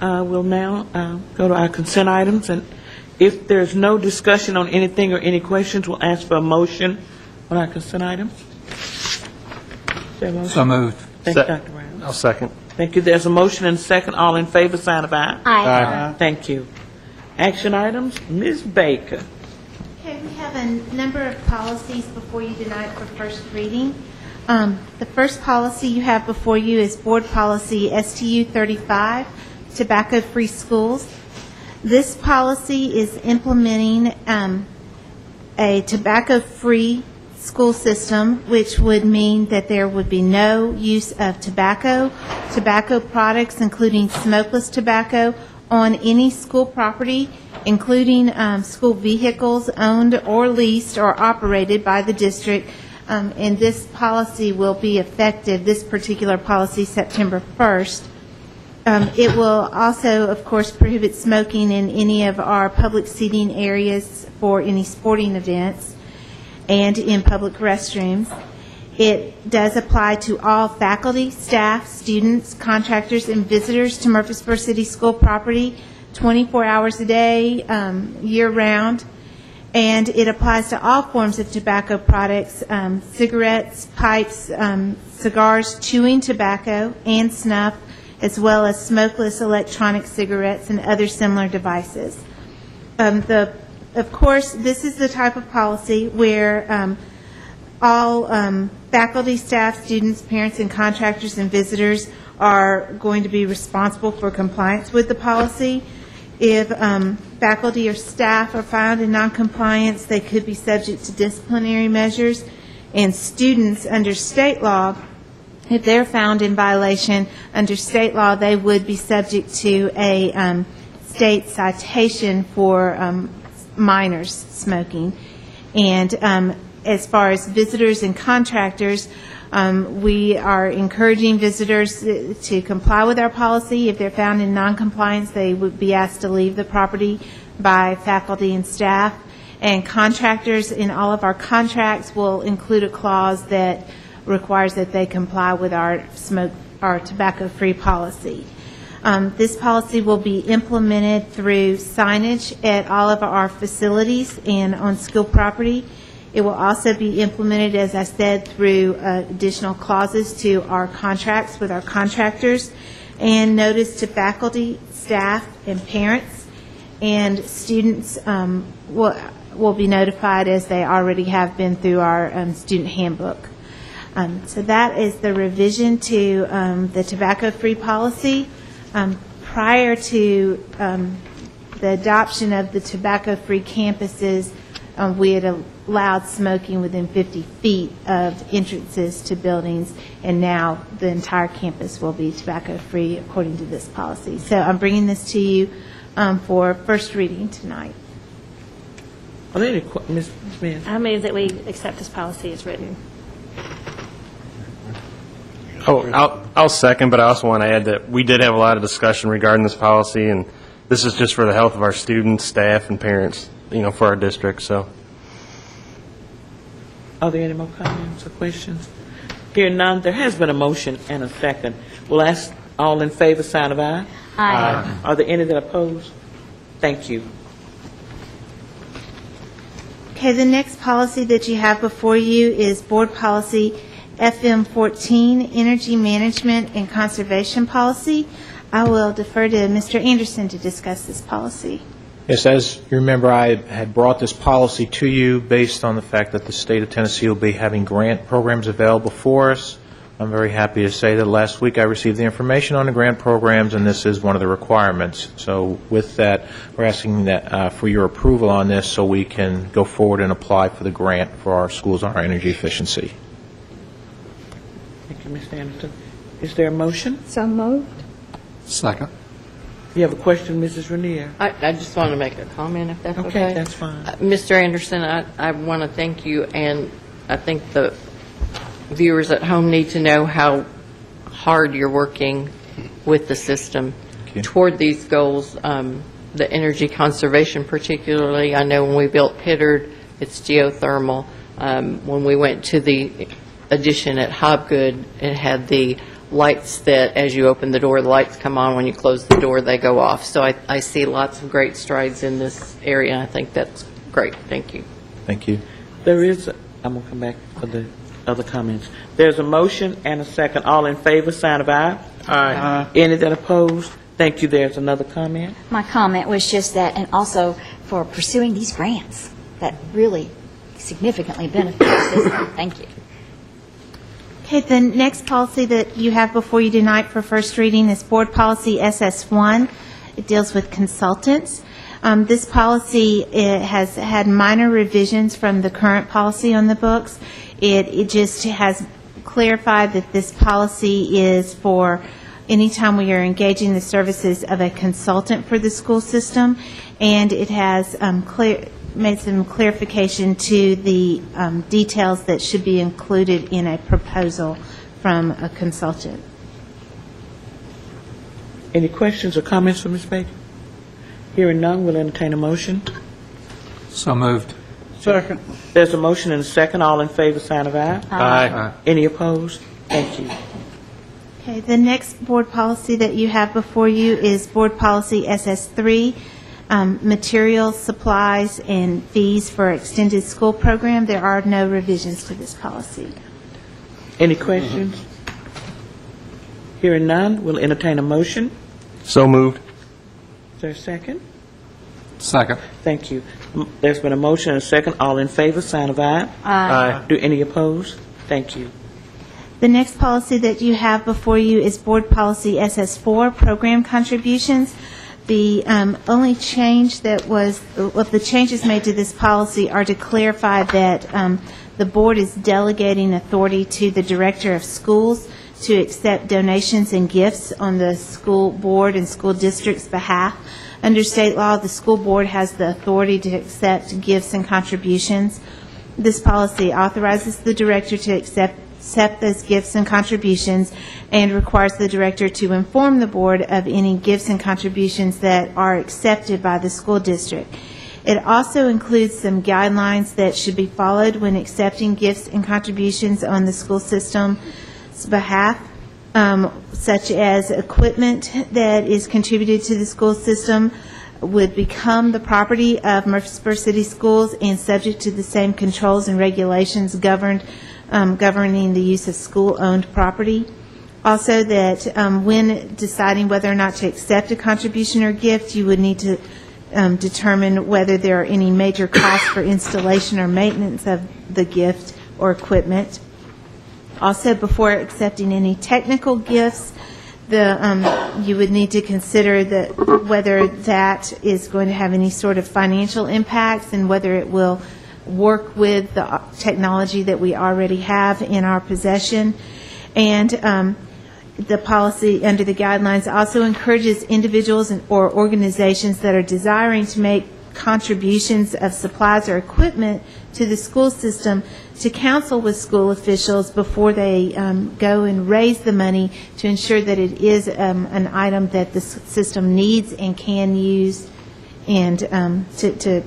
we'll now go to our consent items. And if there's no discussion on anything or any questions, we'll ask for a motion on our consent items. Is there a motion? So moved. Thank you, Dr. Brown. I'll second. Thank you. There's a motion and a second. All in favor, sign of aye. Aye. Thank you. Action items, Ms. Baker. Okay, we have a number of policies before you tonight for first reading. The first policy you have before you is Board Policy STU 35, Tobacco-Free Schools. This policy is implementing a tobacco-free school system, which would mean that there would be no use of tobacco products, including smokeless tobacco, on any school property, including school vehicles owned or leased or operated by the district and this policy will be effective, this particular policy, September 1st. It will also, of course, prohibit smoking in any of our public seating areas for any sporting events and in public restrooms. It does apply to all faculty, staff, students, contractors, and visitors to Murfreesboro City School property 24 hours a day, year-round. And it applies to all forms of tobacco products, cigarettes, pipes, cigars, chewing tobacco, and snuff, as well as smokeless electronic cigarettes and other similar devices. Of course, this is the type of policy where all faculty, staff, students, parents, and contractors and visitors are going to be responsible for compliance with the policy. If faculty or staff are found in noncompliance, they could be subject to disciplinary measures. And students, under state law, if they're found in violation under state law, they would be subject to a state citation for minors smoking. And as far as visitors and contractors, we are encouraging visitors to comply with our policy. If they're found in noncompliance, they would be asked to leave the property by faculty and staff. And contractors, in all of our contracts, will include a clause that requires that they comply with our tobacco-free policy. This policy will be implemented through signage at all of our facilities and on school property. It will also be implemented, as I said, through additional clauses to our contracts with our contractors and notice to faculty, staff, and parents. And students will be notified, as they already have been, through our student handbook. So that is the revision to the tobacco-free policy. Prior to the adoption of the tobacco-free campuses, we had allowed smoking within 50 feet of entrances to buildings, and now the entire campus will be tobacco-free according to this policy. So I'm bringing this to you for first reading tonight. Are there any Ms. Smith? I move that we accept this policy as written. Oh, I'll second, but I also want to add that we did have a lot of discussion regarding this policy, and this is just for the health of our students, staff, and parents, for our district, so. Are there any more comments or questions? Hearing none, there has been a motion and a second. We'll ask all in favor, sign of aye. Aye. Are there any that oppose? Thank you. Okay, the next policy that you have before you is Board Policy FM 14, Energy Management and Conservation Policy. I will defer to Mr. Anderson to discuss this policy. Yes, as you remember, I had brought this policy to you based on the fact that the state of Tennessee will be having grant programs available for us. I'm very happy to say that last week I received the information on the grant programs, and this is one of the requirements. So with that, we're asking that for your approval on this so we can go forward and apply for the grant for our schools on our energy efficiency. Thank you, Mr. Anderson. Is there a motion? So moved. Second. You have a question, Mrs. Renier? I just want to make a comment, if that's okay. Okay, that's fine. Mr. Anderson, I want to thank you, and I think the viewers at home need to know how hard you're working with the system toward these goals, the energy conservation particularly. I know when we built Pittard, it's geothermal. When we went to the addition at Hobgood, it had the lights that as you open the door, the lights come on. When you close the door, they go off. So I see lots of great strides in this area. I think that's great. Thank you. Thank you. There is, I'm going to come back for the other comments. There's a motion and a second. All in favor, sign of aye. Aye. Any that opposed? Thank you. There's another comment. My comment was just that, and also for pursuing these grants that really significantly benefit the system. Thank you. Okay, the next policy that you have before you tonight for first reading is Board Policy SS1. It deals with consultants. This policy has had minor revisions from the current policy on the books. It just has clarified that this policy is for anytime we are engaging the services of a consultant for the school system, and it has made some clarification to the details that should be included in a proposal from a consultant. Any questions or comments for Ms. Baker? Hearing none, we'll entertain a motion. So moved. Second. There's a motion and a second. All in favor, sign of aye. Aye. Any opposed? Thank you. Okay, the next board policy that you have before you is Board Policy SS3, materials, supplies, and fees for extended school program. There are no revisions to this policy. Any questions? Hearing none, we'll entertain a motion. So moved. Is there a second? Second. Thank you. There's been a motion and a second. All in favor, sign of aye. Aye. Do any opposed? Thank you. The next policy that you have before you is Board Policy SS4, program contributions. The only change that was, of the changes made to this policy are to clarify that the board is delegating authority to the director of schools to accept donations and gifts on the school board and school district's behalf. Under state law, the school board has the authority to accept gifts and contributions. This policy authorizes the director to accept those gifts and contributions and requires the director to inform the board of any gifts and contributions that are accepted by the school district. It also includes some guidelines that should be followed when accepting gifts and contributions on the school system's behalf, such as equipment that is contributed to the school system would become the property of Murfreesboro City Schools and subject to the same controls and regulations governing the use of school-owned property. Also, that when deciding whether or not to accept a contribution or gift, you would need to determine whether there are any major costs for installation or maintenance of the gift or equipment. Also, before accepting any technical gifts, you would need to consider whether that is going to have any sort of financial impacts and whether it will work with the technology that we already have in our possession. And the policy under the guidelines also encourages individuals or organizations that are desiring to make contributions of supplies or equipment to the school system to counsel with school officials before they go and raise the money to ensure that it is an item that the system needs and can use, and to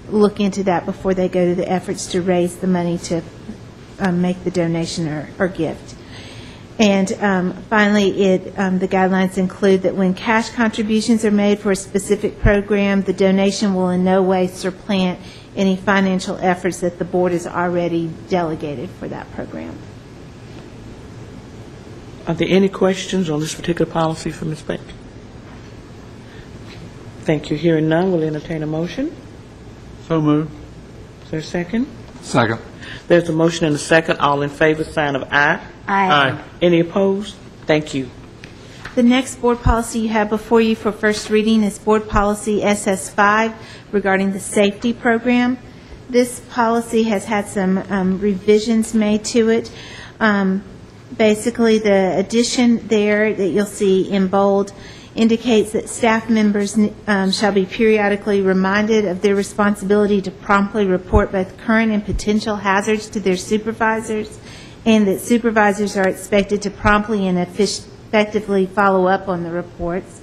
look into that before they go to the efforts to raise the money to make the donation or gift. And finally, the guidelines include that when cash contributions are made for a specific program, the donation will in no way supplant any financial efforts that the board has already delegated for that program. Are there any questions on this particular policy for Ms. Baker? Thank you. Hearing none, we'll entertain a motion. So moved. Is there a second? Second. There's a motion and a second. All in favor, sign of aye. Aye. Any opposed? Thank you. The next board policy you have before you for first reading is Board Policy SS5 regarding the safety program. This policy has had some revisions made to it. Basically, the addition there that you'll see in bold indicates that staff members shall be periodically reminded of their responsibility to promptly report both current and potential hazards to their supervisors, and that supervisors are expected to promptly and effectively follow up on the reports.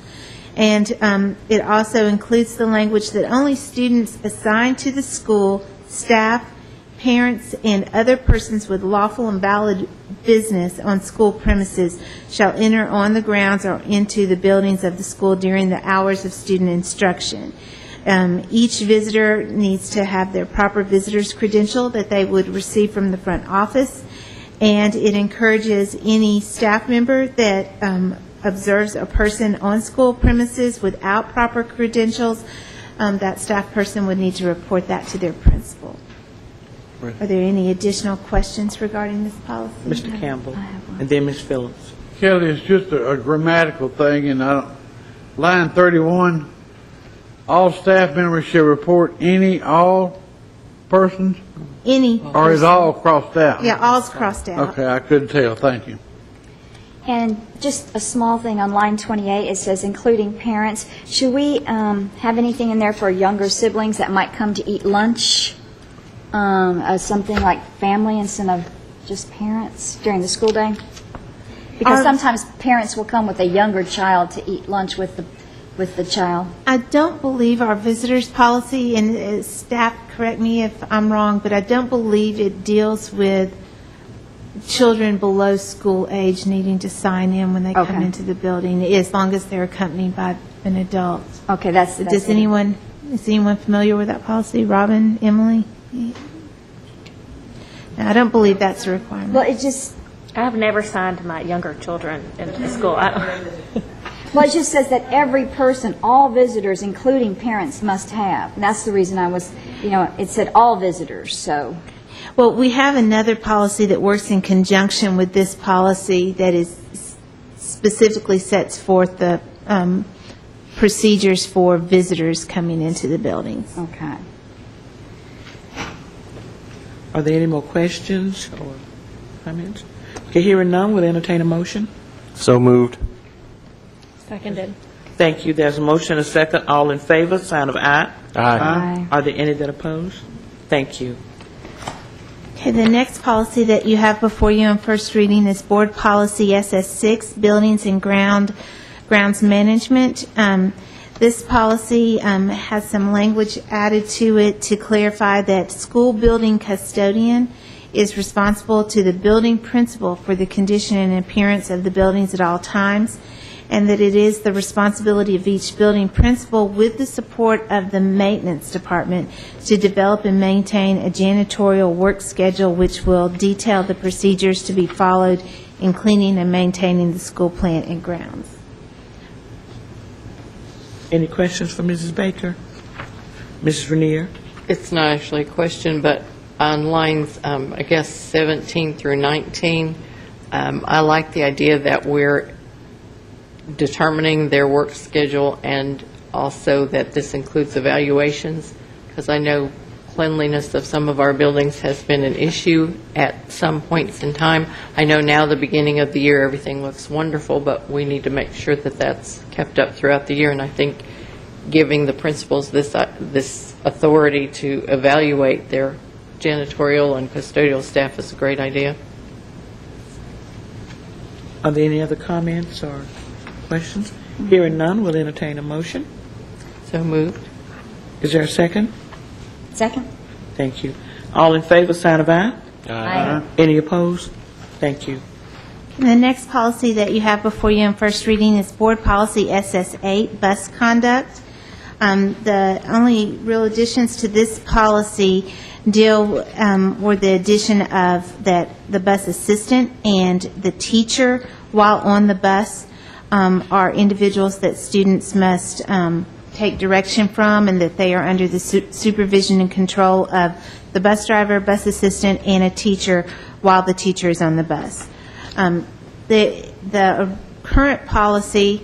And it also includes the language that only students assigned to the school, staff, parents, and other persons with lawful and valid business on school premises shall enter on the grounds or into the buildings of the school during the hours of student instruction. Each visitor needs to have their proper visitor's credential that they would receive from the front office, and it encourages any staff member that observes a person on school premises without proper credentials, that staff person would need to report that to their principal. Are there any additional questions regarding this policy? Mr. Campbell, and then Ms. Phillips. Kelly, it's just a grammatical thing, and line 31, all staff members shall report all persons? Any. Or is all crossed out? Yeah, all's crossed out. Okay, I couldn't tell. Thank you. And just a small thing on line 28, it says including parents. Should we have anything in there for younger siblings that might come to eat lunch? Something like family instead of just parents during the school day? Because sometimes parents will come with a younger child to eat lunch with the child. I don't believe our visitors policy, and staff, correct me if I'm wrong, but I don't believe it deals with children below school age needing to sign in when they come into the building, as long as they're accompanied by an adult. Okay, that's Is anyone familiar with that policy? Robin, Emily? No, I don't believe that's a requirement. Well, it just... I've never signed my younger children into school. Well, it just says that every person, all visitors, including parents, must have. And that's the reason I was, it said all visitors, so... Well, we have another policy that works in conjunction with this policy that is specifically sets forth the procedures for visitors coming into the buildings. Okay. Are there any more questions or comments? Okay, hearing none, we'll entertain a motion. So moved. Seconded. Thank you. There's a motion and a second. All in favor, sign of aye. Aye. Are there any that oppose? Thank you. Okay, the next policy that you have before you on first reading is Board Policy SS6, Buildings and Grounds Management. This policy has some language added to it to clarify that school building custodian is responsible to the building principal for the condition and appearance of the buildings at all times, and that it is the responsibility of each building principal, with the support of the maintenance department, to develop and maintain a janitorial work schedule which will detail the procedures to be followed in cleaning and maintaining the school plant and grounds. Any questions for Mrs. Baker? Mrs. Renier? It's not actually a question, but on lines, 17 through 19, I like the idea that we're determining their work schedule, and also that this includes evaluations, because I know cleanliness of some of our buildings has been an issue at some points in time. I know now the beginning of the year everything looks wonderful, but we need to make sure that that's kept up throughout the year, and I think giving the principals this authority to evaluate their janitorial and custodial staff is a great idea. Are there any other comments or questions? Hearing none, we'll entertain a motion. So moved. Is there a second? Second. Thank you. All in favor, sign of aye. Aye. Any opposed? Thank you. And the next policy that you have before you on first reading is Board Policy SS8, Bus Conduct. The only real additions to this policy deal with the addition of the bus assistant and the teacher while on the bus are individuals that students must take direction from, and that they are under the supervision and control of the bus driver, bus assistant, and a teacher while the teacher is on the bus. The current policy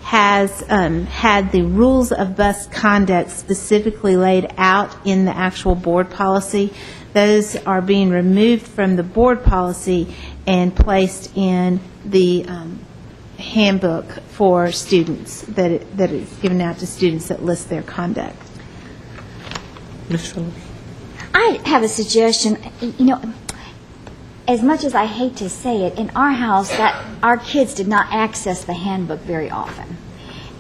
has had the rules of bus conduct specifically laid out in the actual board policy. Those are being removed from the board policy and placed in the handbook for students that is given out to students that list their conduct. Ms. Phillips? I have a suggestion. As much as I hate to say it, in our house, that our kids did not access the handbook very often.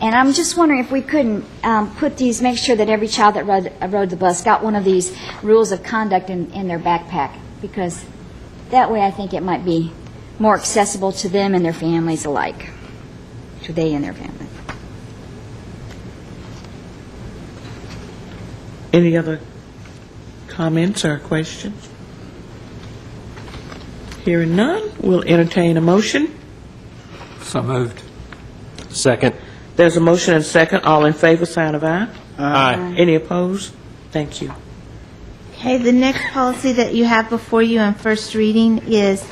And I'm just wondering if we couldn't put these, make sure that every child that rode the bus got one of these rules of conduct in their backpack, because that way I think it might be more accessible to them and their families alike, to they and their families. Any other comments or questions? Hearing none, we'll entertain a motion. So moved. Second. There's a motion and a second. All in favor, sign of aye. Aye. Any opposed? Thank you. Okay, the next policy that you have before you on first reading is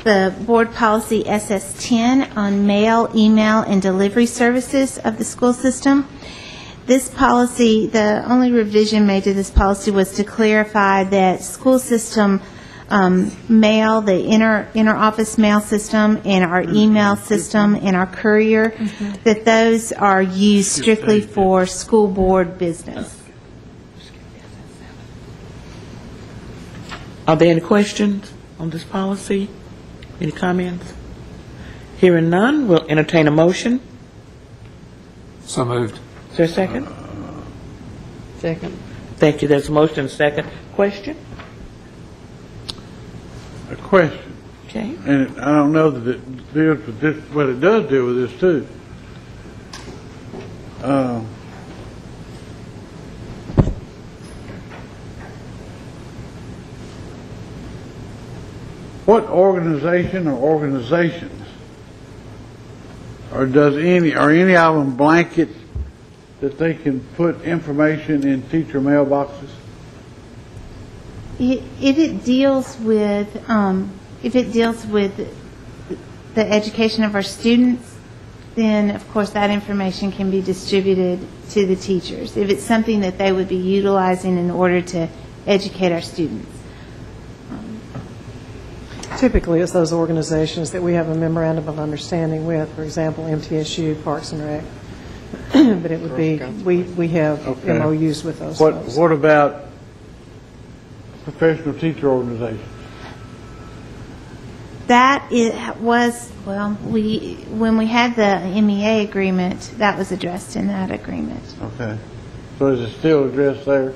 the Board Policy SS10 on mail, email, and delivery services of the school system. This policy, the only revision made to this policy was to clarify that school system mail, the inter-office mail system, and our email system, and our courier, that those are used strictly for school board business. Are there any questions on this policy? Any comments? Hearing none, we'll entertain a motion. So moved. Is there a second? Second. Thank you. There's a motion and a second. Question? A question, Okay. and I don't know that it deals with this, but it does deal with this too. What organization or organizations, or are any of them blanket that they can put information in teacher mailboxes? If it deals with the education of our students, then of course that information can be distributed to the teachers. If it's something that they would be utilizing in order to educate our students. Typically, it's those organizations that we have a memorandum of understanding with, for example, MTSU, Parks and Rec. But it would be, we have Okay. MOUs with those folks. What about professional teacher organizations? That when we had the MEA agreement, that was addressed in that agreement. Okay. So is it still addressed there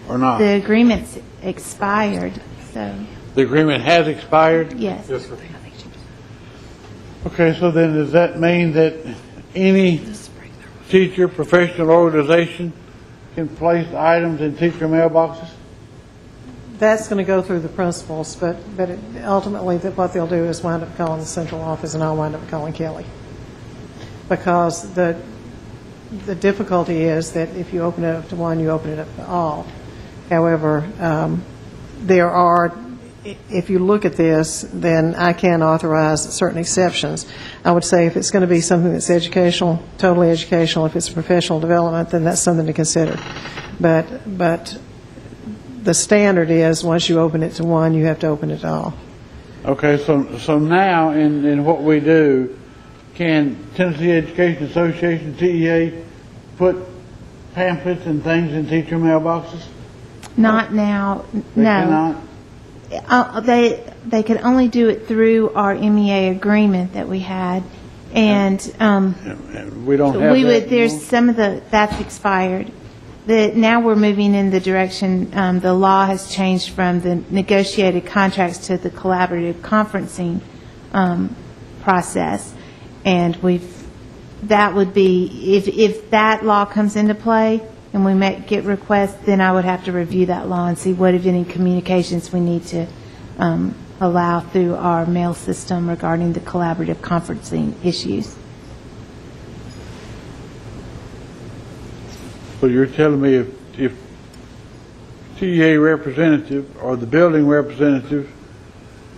or not? The agreement's expired, so, The agreement has expired? yes. Yes, sir. Okay, so then does that mean that any teacher, professional organization can place items in teacher mailboxes? That's going to go through the principals, but ultimately, what they'll do is wind up calling the central office, and I'll wind up calling Kelly. Because the difficulty is that if you open it up to one, you open it up to all. However, there are, if you look at this, then I can authorize certain exceptions. I would say if it's going to be something that's educational, totally educational, if it's professional development, then that's something to consider. But the standard is, once you open it to one, you have to open it to all. Okay, so now in what we do, can Tennessee Education Association, TEA, put pamphlets and things in teacher mailboxes? Not now, They no. cannot? They could only do it through our MEA agreement that we had, and We don't have that there's anymore? some of that's expired. Now we're moving in the direction, the law has changed from the negotiated contracts to the collaborative conferencing process, and that would be, if that law comes into play and we get requests, then I would have to review that law and see what, if any, communications we need to allow through our mail system regarding the collaborative conferencing issues. So you're telling me if TEA representative or the building representative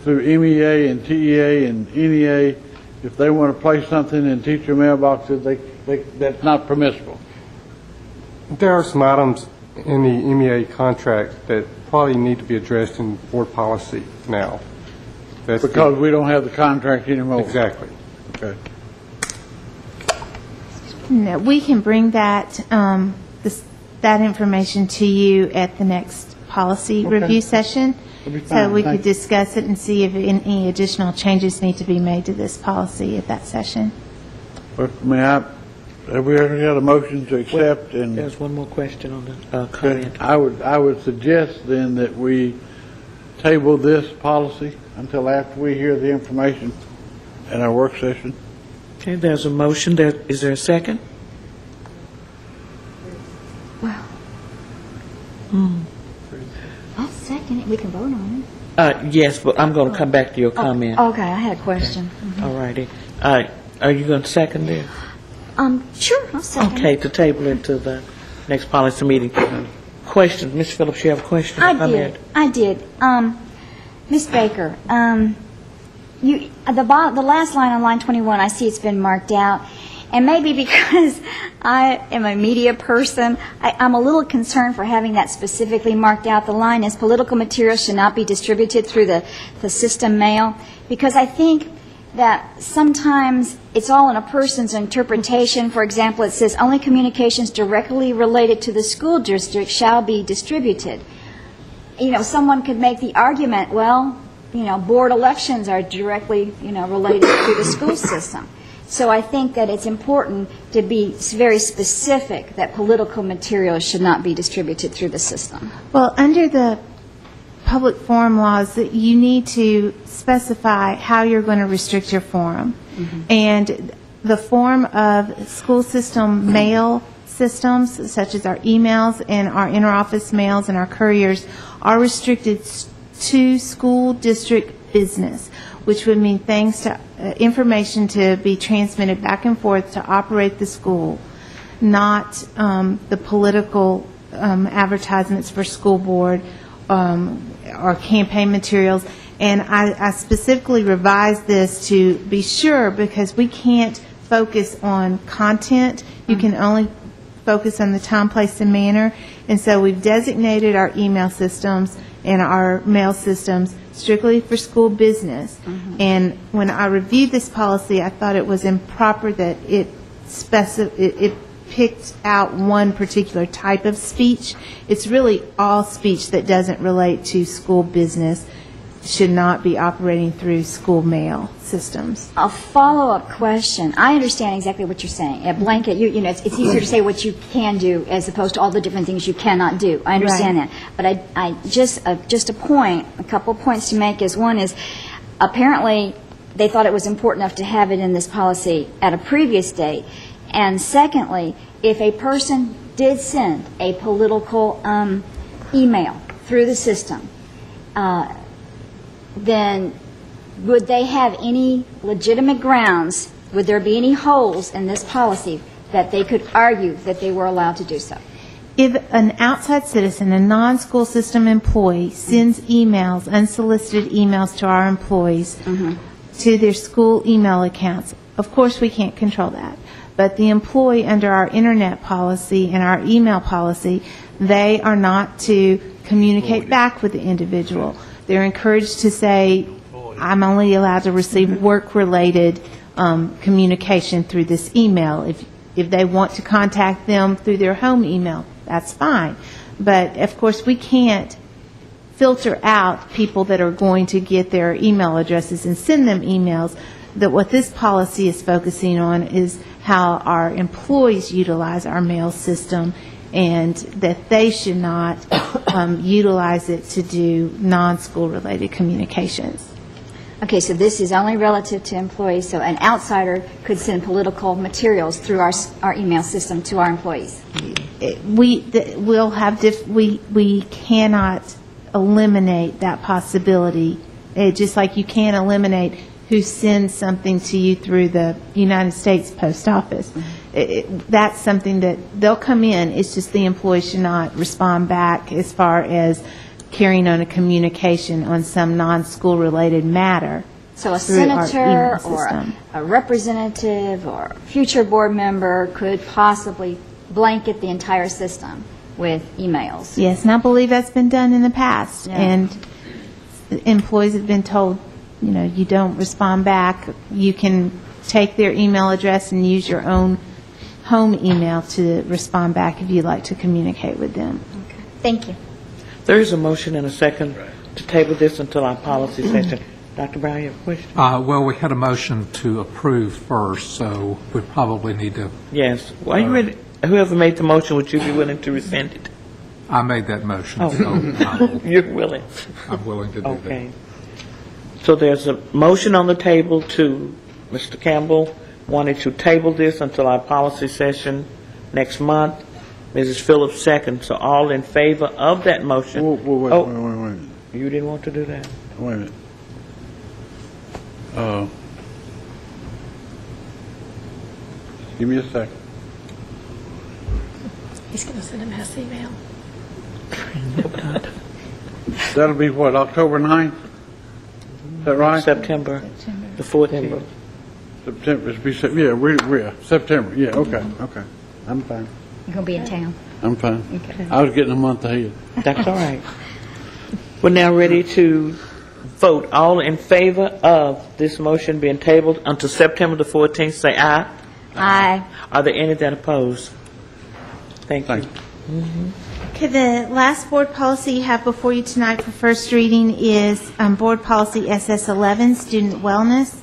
through MEA and TEA and NEA, if they want to place something in teacher mailboxes, that's not permissible? There are some items in the MEA contract that probably need to be addressed in board policy now. Because we don't have the contract anymore? Exactly. Okay. No, we can bring that, that information to you at the next policy review session. That'd be So fine. we Thank could discuss it and see if any additional changes need to be made to this policy at that session. But have we ever got a motion to accept? And There's one more question on the comment. I would suggest then that we table this policy until after we hear the information in our work session. Okay, there's a motion. Is there a second? Well, I'll second it. We can vote on it. Yes, but I'm going to come back to your comment. Okay, I had a question. All righty. Are you going to second this? Sure, I'll second Okay, to table it to the next policy meeting. Questions? Ms. Phillips, you have a question? I did. Ms. Baker, the last line on line 21, I see it's been marked out, And maybe because I am a media person, I'm a little concerned for having that specifically marked out. The line is political materials should not be distributed through the system mail, because I think that sometimes it's all in a person's interpretation. For example, it says only communications directly related to the school district shall be distributed. You know, someone could make the argument, well, you know, board elections are directly, you know, related to the school system. So I think that it's important to be very specific that political materials should not be distributed through the system. Well, under the public forum laws, that you need to specify how you're going to restrict your forum. And the form of school system mail systems, such as our emails and our interoffice mails and our couriers, are restricted to school district business, which would mean things to information to be transmitted back and forth to operate the school, not the political advertisements for school board or campaign materials. And I specifically revised this to be sure, because we can't focus on content. You can only focus on the time, place, and manner. And so we've designated our email systems and our mail systems strictly for school business. And when I reviewed this policy, I thought it was improper that it picked out one particular type of speech. It's really all speech that doesn't relate to school business should not be operating through school mail systems. A follow-up question. I understand exactly what you're saying. At Blanket, you know, it's easier to say what you can do as opposed to all the different things you cannot do. I understand that. But I just a point, a couple of points to make is, one is apparently they thought it was important enough to have it in this policy at a previous date. And secondly, if a person did send a political email through the system, then would they have any legitimate grounds, would there be any holes in this policy that they could argue that they were allowed to do so? If an outside citizen, a non-school system employee, sends emails, unsolicited emails to our employees to their school email accounts, of course we can't control that. But the employee, under our internet policy and our email policy, they are not to communicate back with the individual. They're encouraged to say, I'm only allowed to receive work-related communication through this email. If they want to contact them through their home email, that's fine. But, of course, we can't filter out people that are going to get their email addresses and send them emails. That what this policy is focusing on is how our employees utilize our mail system, and that they should not utilize it to do non-school related communications. Okay, so this is only relative to employees, so an outsider could send political materials through our email system to our employees. We cannot eliminate that possibility, just like you can't eliminate who sends something to you through the United States Post Office. That's something that they'll come in, it's just the employee should not respond back as far as carrying on a communication on some non-school related matter. So a senator or a representative or a future board member could possibly blanket the entire system with emails. Yes, and I believe that's been done in the past. Yeah. And employees have been told, you know, you don't respond back. You can take their email address and use your own home email to respond back if you'd like to communicate with them. Okay. Thank you. There is a motion and a second to table this until our policy session. Dr. Brown, you have a question? Well, we had a motion to approve first, so we probably need to... Yes. Well, you ready? Whoever made the motion, would you be willing to rescind it? I made that motion, Oh. so You're willing? I'm willing to do that. Okay. So there's a motion on the table to Mr. Campbell wanting to table this until our policy session next month. Mrs. Phillips second. So all in favor of that motion? Wait. You didn't want to do that? Wait a minute. Give me a second. He's going to send a mass email. That'll be what, October 9th? Is that right? September the 14th. September, September, yeah, okay. I'm fine. You're going to be in town. I'm fine. Okay. I was getting a month ahead. That's all right. We're now ready to vote. All in favor of this motion being tabled until September the 14th, say aye. Aye. Are there any that oppose? Thank you. Okay, the last board policy you have before you tonight for first reading is Board Policy SS11, Student Wellness.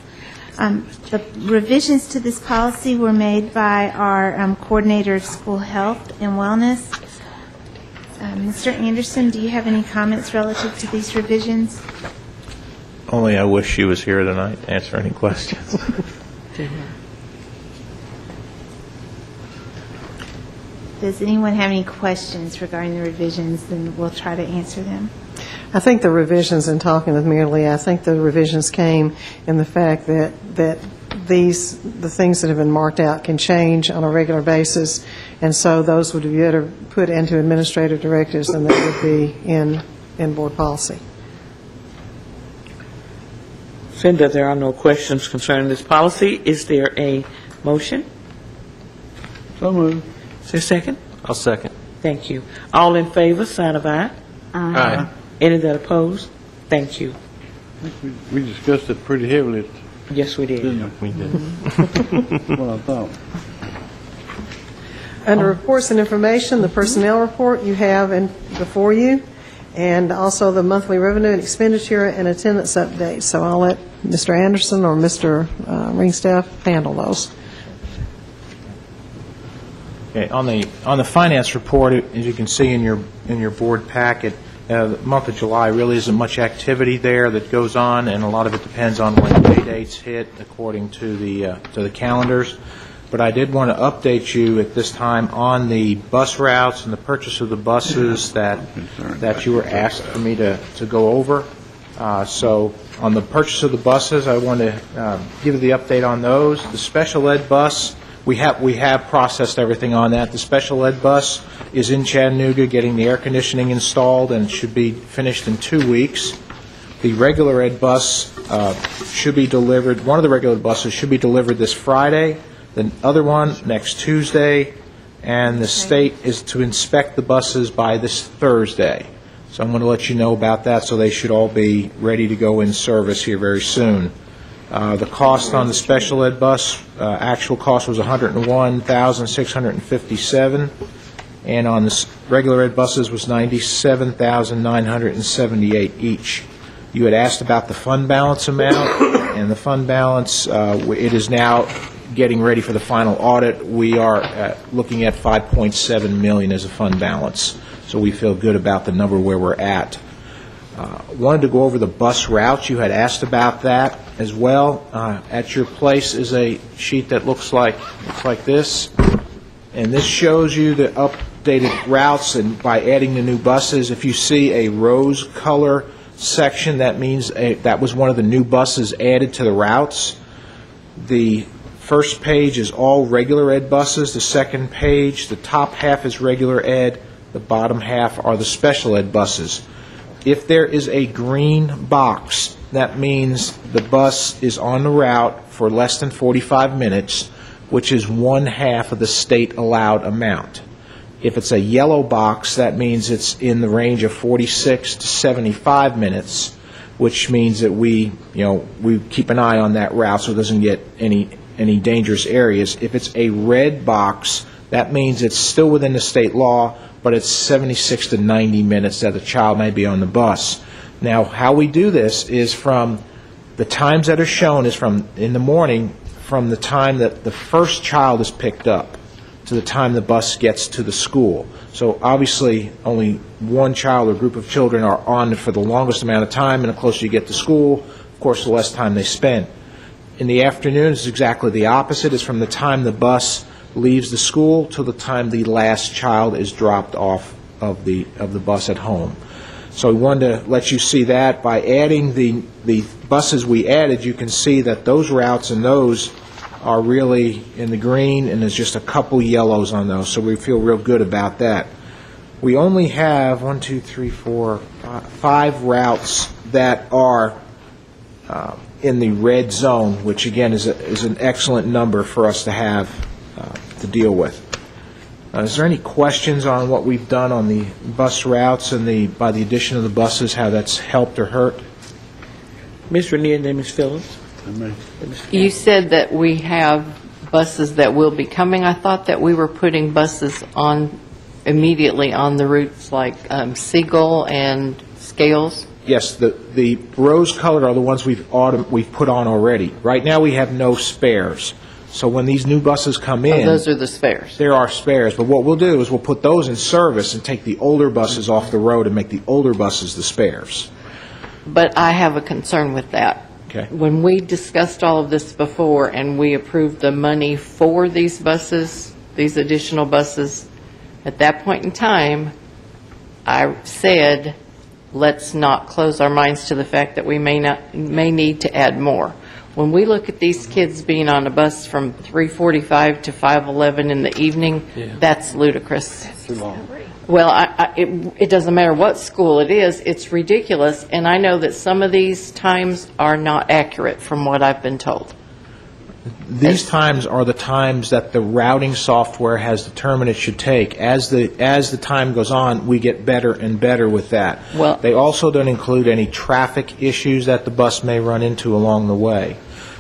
The revisions to this policy were made by our Coordinator of School Health and Wellness. Mr. Anderson, do you have any comments relative to these revisions? Only I wish she was here tonight to answer any questions. Does anyone have any questions regarding the revisions? Then we'll try to answer them. I think the revisions, in talking with Mary Lee, I think the revisions came in the fact that the things that have been marked out can change on a regular basis, and so those would be better put into administrative directives than they would be in board policy. Seeing that there are no questions concerning this policy, is there a motion? So moved. Is there a second? I'll second. Thank you. All in favor, sign of aye. Aye. Any that oppose? Thank you. I think we discussed it pretty heavily, Yes, we did. didn't we? We did. That's what I thought. Under reports and information, the personnel report you have before you, and also the monthly revenue and expenditure and attendance update. So I'll let Mr. Anderson or Mr. Ringstaff handle those. Okay, on the finance report, as you can see in your board packet, the month of July really isn't much activity there that goes on, and a lot of it depends on when pay dates hit according to the calendars. But I did want to update you at this time on the bus routes and the purchase of the buses that you were asked for me to go over. So on the purchase of the buses, I want to give you the update on those. The special ed bus, we have processed everything on that. The special ed bus is in Chattanooga getting the air conditioning installed, and it should be finished in 2 weeks. The regular ed bus should be delivered, one of the regular buses should be delivered this Friday, the other one next Tuesday, and the state is to inspect the buses by this Thursday. So I'm going to let you know about that, so they should all be ready to go in service here very soon. The cost on the special ed bus, actual cost was $101,657, and on the regular ed buses was $97,978 each. You had asked about the fund balance amount, and the fund balance, it is now getting ready for the final audit. We are looking at $5.7 million as a fund balance, so we feel good about the number where we're at. Wanted to go over the bus routes. You had asked about that as well. At your place is a sheet that looks like this, and this shows you the updated routes, and by adding the new buses, if you see a rose color section, that means that was one of the new buses added to the routes. The first page is all regular ed buses. The second page, the top half is regular ed. The bottom half are the special ed buses. If there is a green box, that means the bus is on the route for less than 45 minutes, which is 1/2 of the state allowed amount. If it's a yellow box, that means it's in the range of 46 to 75 minutes, which means that we keep an eye on that route so it doesn't get any dangerous areas. If it's a red box, that means it's still within the state law, but it's 76 to 90 minutes that the child may be on the bus. Now, how we do this is from the times that are shown is from in the morning, from the time that the first child is picked up to the time the bus gets to the school. So obviously, only one child or group of children are on for the longest amount of time, and the closer you get to school, of course, the less time they spend. In the afternoon, it's exactly the opposite. It's from the time the bus leaves the school to the time the last child is dropped off of the bus at home. So we wanted to let you see that. By adding the buses we added, you can see that those routes and those are really in the green, and there's just a couple yellows on those, so we feel real good about that. We only have 5 routes that are in the red zone, which again is an excellent number for us to have to deal with. Is there any questions on what we've done on the bus routes and by the addition of the buses, how that's helped or hurt? Ms. Renier and then Ms. Phillips. You said that we have buses that will be coming. I thought that we were putting buses on immediately on the routes like Siegel and Scales. Yes, the rose-colored are the ones we've put on already. Right now, we have no spares. So when these new buses come in... those are the spares. There are spares, but what we'll do is we'll put those in service and take the older buses off the road and make the older buses the spares. But I have a concern with that. Okay. When we discussed all of this before and we approved the money for these buses, these additional buses, at that point in time, I said, let's not close our minds to the fact that we may need to add more. When we look at these kids being on a bus from 3:45 to 5:11 in the evening, that's ludicrous. That's too long. Well, it doesn't matter what school it is, it's ridiculous, and I know that some of these times are not accurate from what I've been told. These times are the times that the routing software has determined it should take. As the time goes on, we get better and better with that. Well, they also don't include any traffic issues that the bus may run into along the way.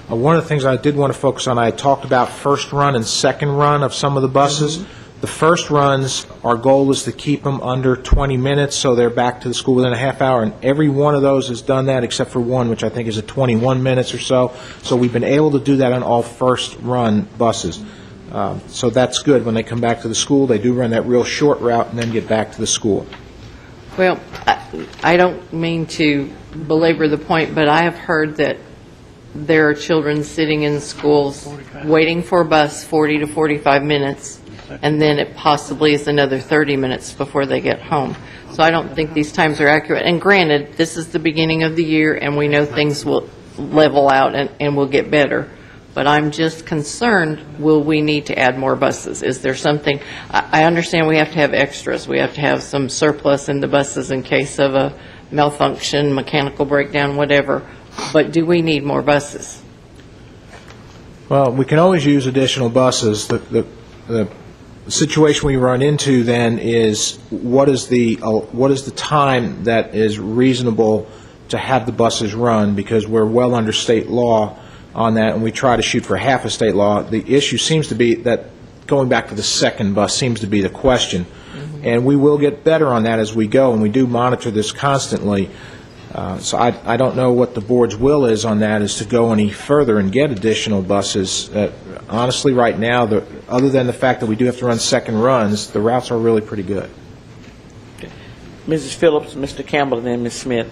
One of the things I did want to focus on, I talked about first run and second run of some of the buses. Mm-hmm. The first runs, our goal is to keep them under 20 minutes, so they're back to the school within a half hour, and every one of those has done that except for one, which I think is at 21 minutes or so. So we've been able to do that on all first-run buses. So that's good. When they come back to the school, they do run that real short route and then get back to the school. Well, I don't mean to belabor the point, but I have heard that there are children sitting in schools waiting for a bus 40 to 45 minutes, and then it possibly is another 30 minutes before they get home. So I don't think these times are accurate. And granted, this is the beginning of the year, and we know things will level out and will get better. But I'm just concerned, will we need to add more buses? Is there something, I understand we have to have extras. We have to have some surplus in the buses in case of a malfunction, mechanical breakdown, whatever. But do we need more buses? Well, we can always use additional buses. The situation we run into then is what is the time that is reasonable to have the buses run, because we're well under state law on that, and we try to shoot for half of state law. The issue seems to be that going back to the second bus seems to be the question. Mm-hmm. And we will get better on that as we go, and we do monitor this constantly. So I don't know what the board's will is on that, is to go any further and get additional buses. Honestly, right now, other than the fact that we do have to run second runs, the routes are really pretty good. Okay. Mrs. Phillips, Mr. Campbell, and then Ms. Smith.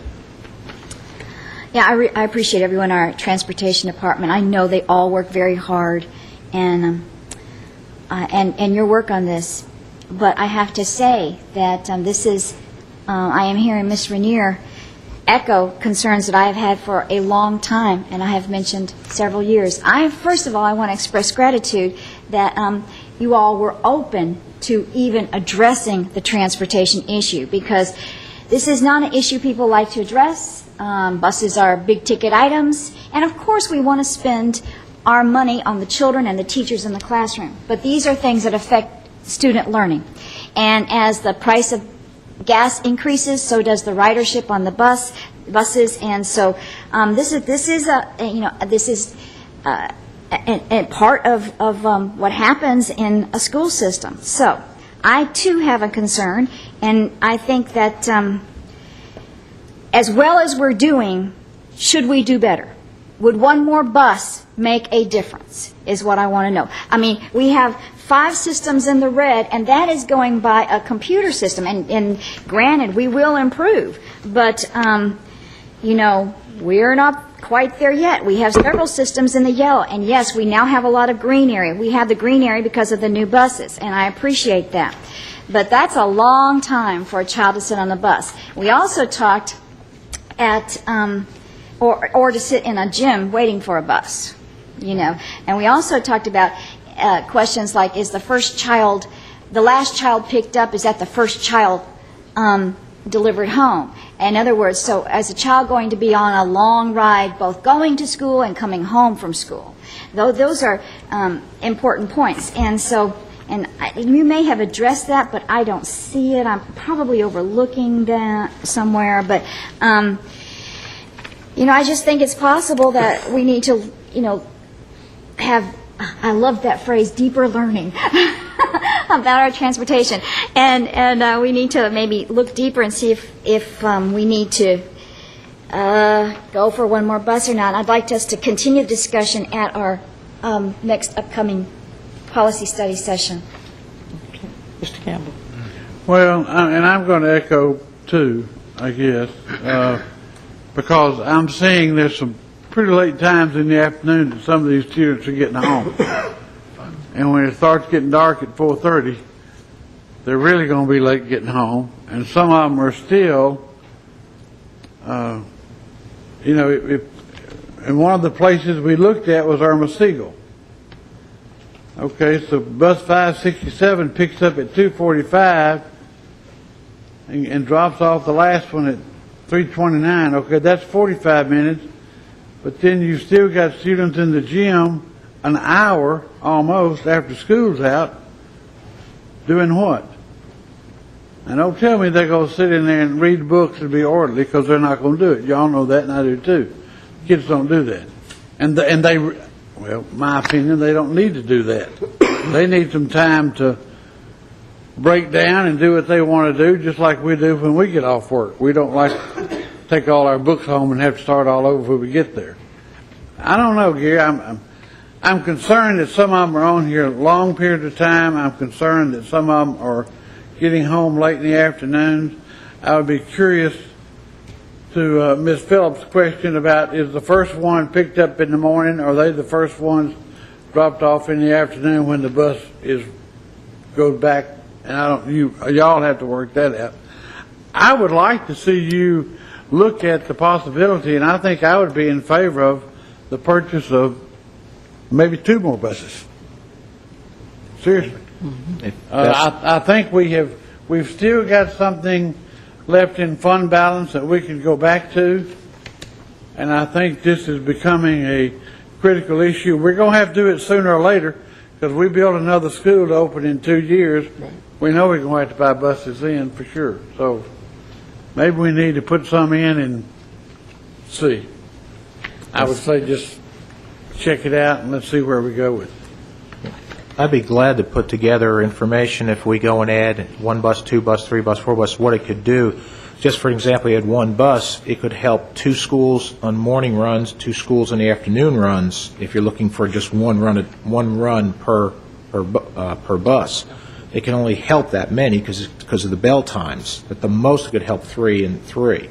Yeah, I appreciate everyone in our transportation department. I know they all work very hard, and your work on this. But I have to say that this is, I am hearing Ms. Renier echo concerns that I have had for a long time, and I have mentioned several years. First of all, I want to express gratitude that you all were open to even addressing the transportation issue, because this is not an issue people like to address. Buses are big-ticket items, and of course we want to spend our money on the children and the teachers in the classroom. But these are things that affect student learning. And as the price of gas increases, so does the ridership on the buses, and so this is a part of what happens in a school system. So I too have a concern, and I think that as well as we're doing, should we do better? Would one more bus make a difference, is what I want to know. I mean, we have 5 systems in the red, and that is going by a computer system. And granted, we will improve, but, we're not quite there yet. We have several systems in the yellow, and yes, we now have a lot of green area. We have the green area because of the new buses, and I appreciate that. But that's a long time for a child to sit on the bus. We also talked or to sit in a gym waiting for a bus, And we also talked about questions like, is the last child picked up, is that the first child delivered home? In other words, so as a child going to be on a long ride, both going to school and coming home from school, those are important points. And so, you may have addressed that, but I don't see it. I'm probably overlooking that somewhere. But, I just think it's possible that we need to, have, I love that phrase, deeper learning about our transportation. And we need to maybe look deeper and see if we need to go for one more bus or not. I'd like us to continue the discussion at our next upcoming policy study session. Okay. Mr. Campbell. Well, and I'm going to echo too, I guess, because I'm seeing there's some pretty late times in the afternoon that some of these students are getting home. And when it starts getting dark at 4:30, they're really going to be late getting home. And some of them are still, and one of the places we looked at was Irma Siegel. Okay, so bus 567 picks up at 2:45 and drops off the last one at 3:29. Okay, that's 45 minutes. But then you still got students in the gym an hour almost after school's out doing what? And don't tell me they're going to sit in there and read books and be orderly, because they're not going to do it. Y'all know that, and I do too. Kids don't do that. And they, well, my opinion, they don't need to do that. They need some time to break down and do what they want to do, just like we do when we get off work. We don't like to take all our books home and have to start all over when we get there. I don't know, Gary. I'm concerned that some of them are on here a long period of time. I'm concerned that some of them are getting home late in the afternoons. I would be curious to Ms. Phillips' question about, is the first one picked up in the morning, or are they the first ones dropped off in the afternoon when the bus goes back? And y'all have to work that out. I would like to see you look at the possibility, and I think I would be in favor of the purchase of maybe 2 more buses. Seriously. I think we've still got something left in fund balance that we can go back to, and I think this is becoming a critical issue. We're going to have to do it sooner or later, because we build another school to open in 2 years. We know we're going to have to buy buses in for sure. So maybe we need to put some in and see. I would say just check it out and let's see where we go with it. I'd be glad to put together information if we go and add 1 bus, 2 bus, 3 bus, 4 bus, what it could do. Just for example, you had 1 bus, it could help 2 schools on morning runs, 2 schools on the afternoon runs, if you're looking for just one run per bus. It can only help that many because of the bell times. At the most, it could help 3 and 3.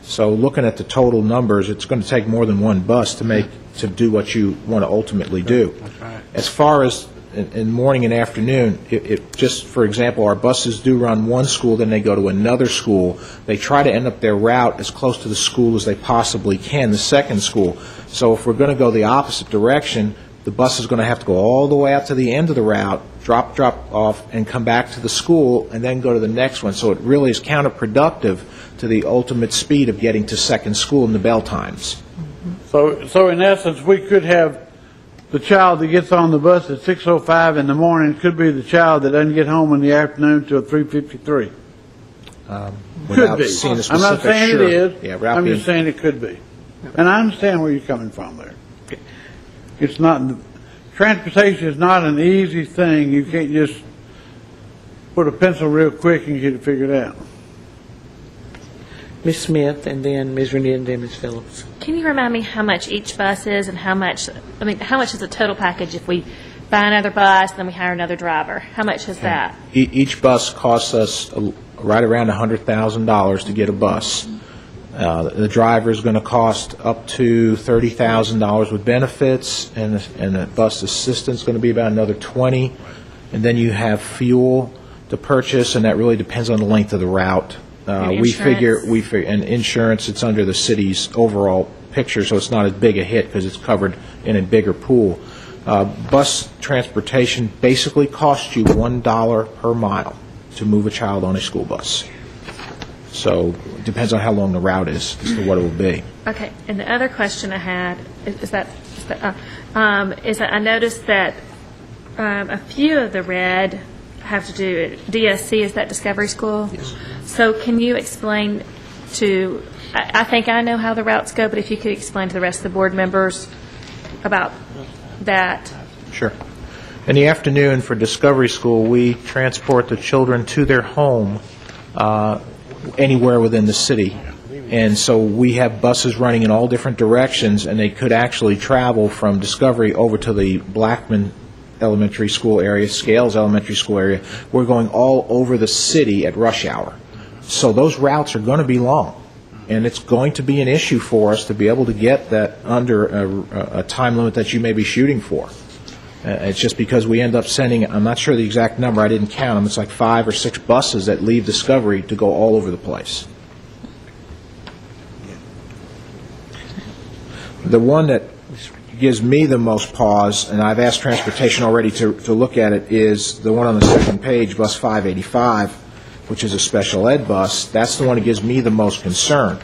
So looking at the total numbers, it's going to take more than 1 bus to do what you want to ultimately do. That's right. As far as in morning and afternoon, just for example, our buses do run one school, then they go to another school. They try to end up their route as close to the school as they possibly can, the second school. So if we're going to go the opposite direction, the bus is going to have to go all the way out to the end of the route, drop off, and come back to the school, and then go to the next one. So it really is counterproductive to the ultimate speed of getting to second school in the bell times. So in essence, we could have the child that gets on the bus at 6:05 in the morning could be the child that doesn't get home in the afternoon till 3:53. Could be. I'm not saying it is. Yeah, I'm just saying it could be. And I understand where you're coming from there. It's not, transportation is not an easy thing. You can't just put a pencil real quick and get it figured out. Ms. Smith, and then Ms. Renier, and then Ms. Phillips. Can you remind me how much each bus is and how much is the total package if we buy another bus and then we hire another driver? How much is that? Each bus costs us right around $100,000 to get a bus. The driver is going to cost up to $30,000 with benefits, and the bus assistance is going to be about another $20,000. And then you have fuel to purchase, and that really depends on the length of the route. We figure, and insurance, it's under the city's overall picture, so it's not as big a hit because it's covered in a bigger pool. Bus transportation basically costs you $1 per mile to move a child on a school bus. So it depends on how long the route is as to what it will be. Okay, and the other question I had is that I noticed that a few of the red have to do, DSC, is that Discovery School? Yes. So can you explain to, I think I know how the routes go, but if you could explain to the rest of the board members about that. Sure. In the afternoon for Discovery School, we transport the children to their home anywhere within the city. And so we have buses running in all different directions, and they could actually travel from Discovery over to the Blackman Elementary School area, Scales Elementary School area. We're going all over the city at rush hour. So those routes are going to be long, and it's going to be an issue for us to be able to get that under a time limit that you may be shooting for. It's just because we end up sending, I'm not sure the exact number, I didn't count them, it's like 5 or 6 buses that leave Discovery to go all over the place. The one that gives me the most pause, and I've asked Transportation already to look at it, is the one on the second page, Bus 585, which is a special ed bus. That's the one that gives me the most concern.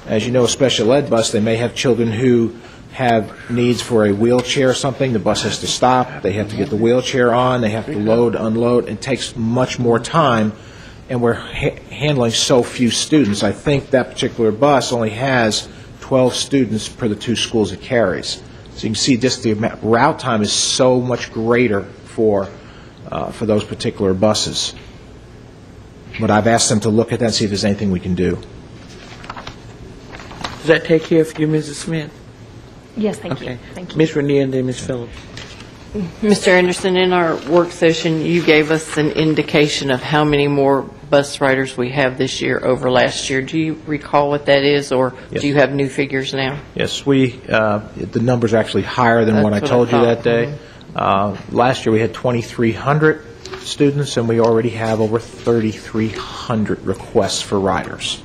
As you know, a special ed bus, they may have children who have needs for a wheelchair or something. The bus has to stop. They have to get the wheelchair on. They have to load, unload. It takes much more time, and we're handling so few students. I think that particular bus only has 12 students per the 2 schools it carries. So you can see just the route time is so much greater for those particular buses. But I've asked them to look at that and see if there's anything we can do. Does that take care of you, Mrs. Smith? Yes, thank Okay. you. Thank you. Ms. Renier and then Ms. Phillips. Mr. Anderson, in our work session, you gave us an indication of how many more bus riders we have this year over last year. Do you recall what that is, or Yes. do you have new figures now? Yes, the number's actually higher than what I That's told what I you thought. that day. Last year, we had 2,300 students, and we already have over 3,300 requests for riders.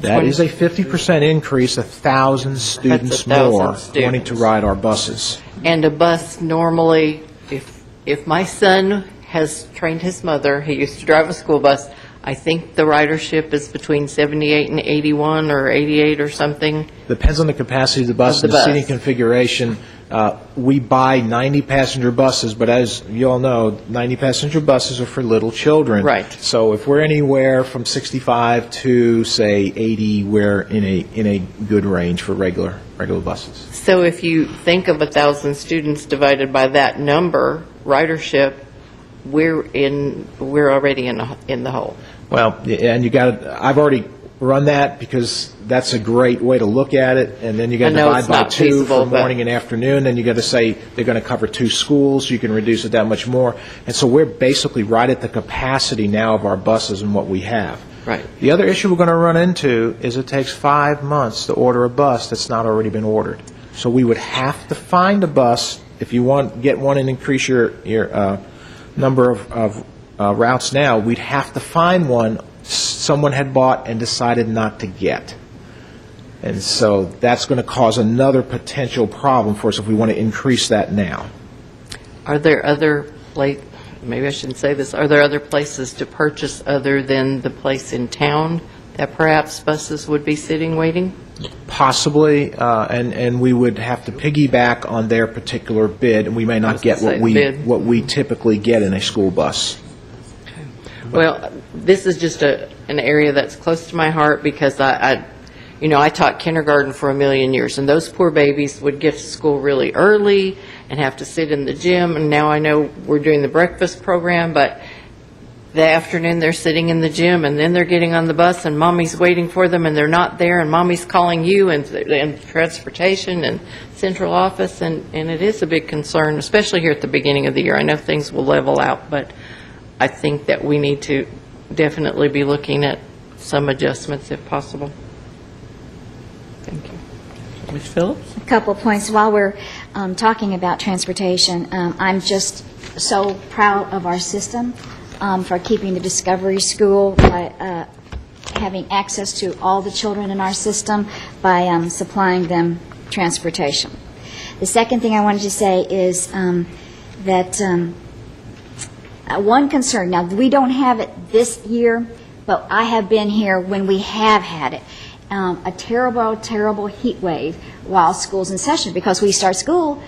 That is a 50% increase, 1,000 students 1,000 more students. wanting to ride our buses. And a bus normally, if my son has trained his mother, he used to drive a school bus, I think the ridership is between 78 and 81 or 88 or something. Depends on the capacity of the bus Of the and the seating bus. configuration. We buy 90-passenger buses, but as you all know, 90-passenger buses are for little children. Right. So if we're anywhere from 65 to, say, 80, we're in a good range for regular buses. So if you think of 1,000 students divided by that number, ridership, we're already in the hole. Well, and I've already run that because that's a great way to look at it, and then you got to I know divide it's by not 2 feasible, for but- morning and afternoon, then you got to say they're going to cover 2 schools, so you can reduce it that much more. And so we're basically right at the capacity now of our buses and what we have. Right. The other issue we're going to run into is it takes 5 months to order a bus that's not already been ordered. So we would have to find a bus, if you get one and increase your number of routes now, we'd have to find one someone had bought and decided not to get. And so that's going to cause another potential problem for us if we want to increase that now. Are there other, maybe I shouldn't say this, are there other places to purchase other than the place in town that perhaps buses would be sitting waiting? Possibly, and we would have to piggyback on their particular bid, and we may not get what we typically get in a school bus. Well, this is just an area that's close to my heart because I taught kindergarten for 1,000,000 years, and those poor babies would get to school really early and have to sit in the gym, and now I know we're doing the breakfast program, but the afternoon they're sitting in the gym, and then they're getting on the bus, and mommy's waiting for them, and they're not there, and mommy's calling you, and transportation and central office, and it is a big concern, especially here at the beginning of the year. I know things will level out, but I think that we need to definitely be looking at some adjustments if possible. Thank you. Ms. Phillips? A couple of points. While we're talking about transportation, I'm just so proud of our system for keeping the Discovery School by having access to all the children in our system by supplying them transportation. The second thing I wanted to say is that one concern, now we don't have it this year, but I have been here when we have had it. A terrible, terrible heat wave while school's in session, because we start school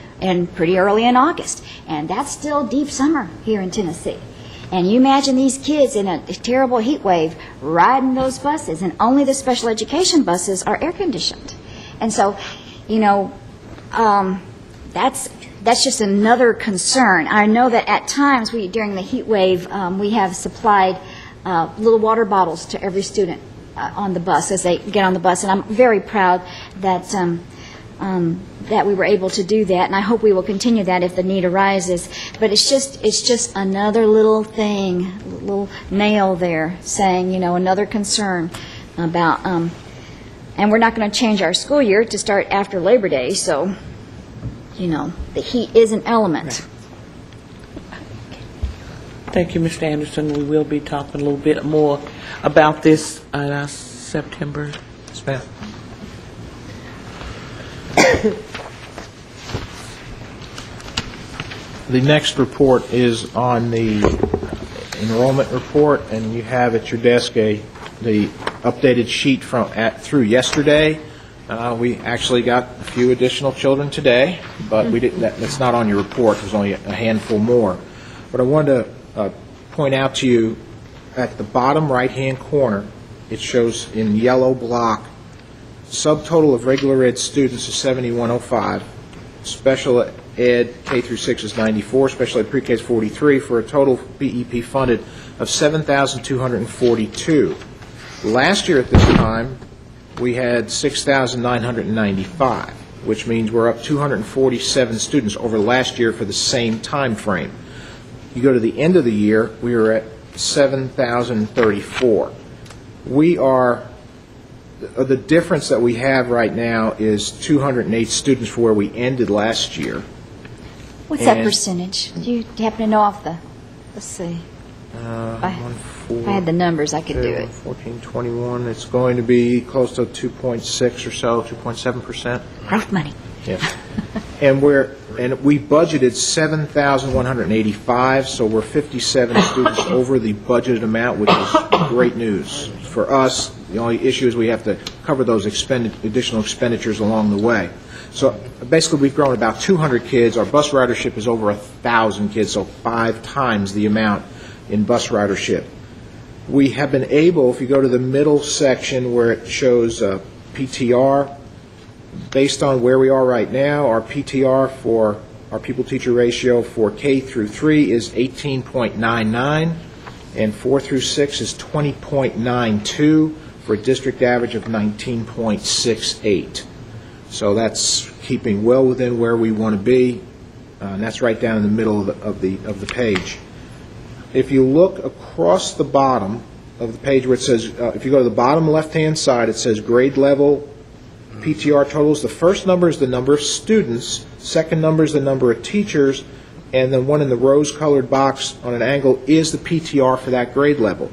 pretty early in August, and that's still deep summer here in Tennessee. And you imagine these kids in a terrible heat wave riding those buses, and only the special education buses are air conditioned. And so, that's just another concern. I know that at times during the heat wave, we have supplied little water bottles to every student on the bus as they get on the bus, and I'm very proud that that we were able to do that, and I hope we will continue that if the need arises. But it's just another little thing, little nail there, saying another concern about. And we're not going to change our school year to start after Labor Day, so the heat is an element. Thank you, Mr. Anderson. We will be talking a little bit more about this at our September. Yes, ma'am. The next report is on the enrollment report, and you have at your desk the updated sheet through yesterday. We actually got a few additional children today, but we didn't. That's not on your report. There's only a handful more. But I wanted to point out to you at the bottom right-hand corner, it shows in yellow block, subtotal of regular ed students is 7,105, special ed K through 6 is 94, special ed pre-K is 43, for a total BEP funded of 7,242. Last year at this time, we had 6,995, which means we're up 247 students over last year for the same time frame. You go to the end of the year, we were at 7,034. The difference that we have right now is 208 students for where we ended last year. What's that percentage? Do you happen to know off the, let's see. If I had the numbers, I could do it. 14, 21, it's going to be close to 2.6 or so, 2.7%. Growth money. Yes. And we budgeted 7,185, so we're 57 students over the budgeted amount, which is great news. For us, the only issue is we have to cover those additional expenditures along the way. So basically, we've grown about 200 kids. Our bus ridership is over 1,000 kids, so 5 times the amount in bus ridership. We have been able, if you go to the middle section where it shows PTR, based on where we are right now, our PTR for our pupil-teacher ratio for K through 3 is 18.99, and 4 through 6 is 20.92, for a district average of 19.68. So that's keeping well within where we want to be, and that's right down in the middle of the page. If you look across the bottom of the page where it says, if you go to the bottom left-hand side, it says grade level PTR totals. The first number is the number of students, second number is the number of teachers, and the one in the rose-colored box on an angle is the PTR for that grade level.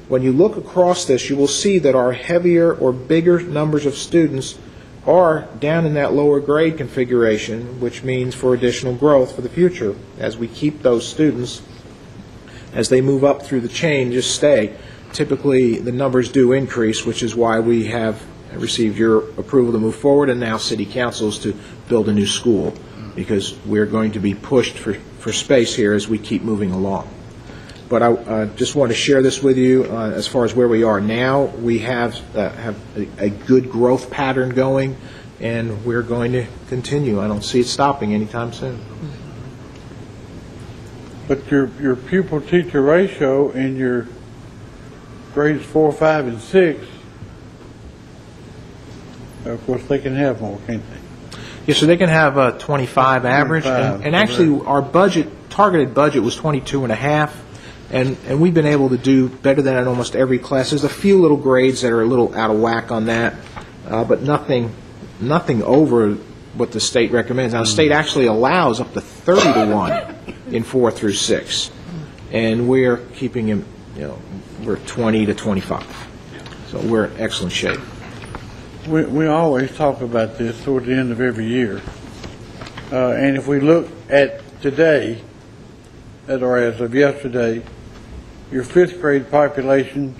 When you look across this, you will see that our heavier or bigger numbers of students are down in that lower grade configuration, which means for additional growth for the future. As we keep those students, as they move up through the chain, just stay. Typically, the numbers do increase, which is why we have received your approval to move forward, and now City Council's to build a new school, because we're going to be pushed for space here as we keep moving along. But I just want to share this with you as far as where we are now. We have a good growth pattern going, and we're going to continue. I don't see it stopping anytime soon. But your pupil-teacher ratio in your grades 4, 5, and 6, of course, they can have more, can't they? Yeah, so they can have a 25 average, and actually our targeted budget was 22.5, and we've been able to do better than that in almost every class. There's a few little grades that are a little out of whack on that, but nothing over what the state recommends. Now, the state actually allows up to 30-to-1 in 4 through 6, and we're keeping him, we're 20 to 25, so we're in excellent shape. We always talk about this toward the end of every year. And if we look at today, or as of yesterday, your 5th grade population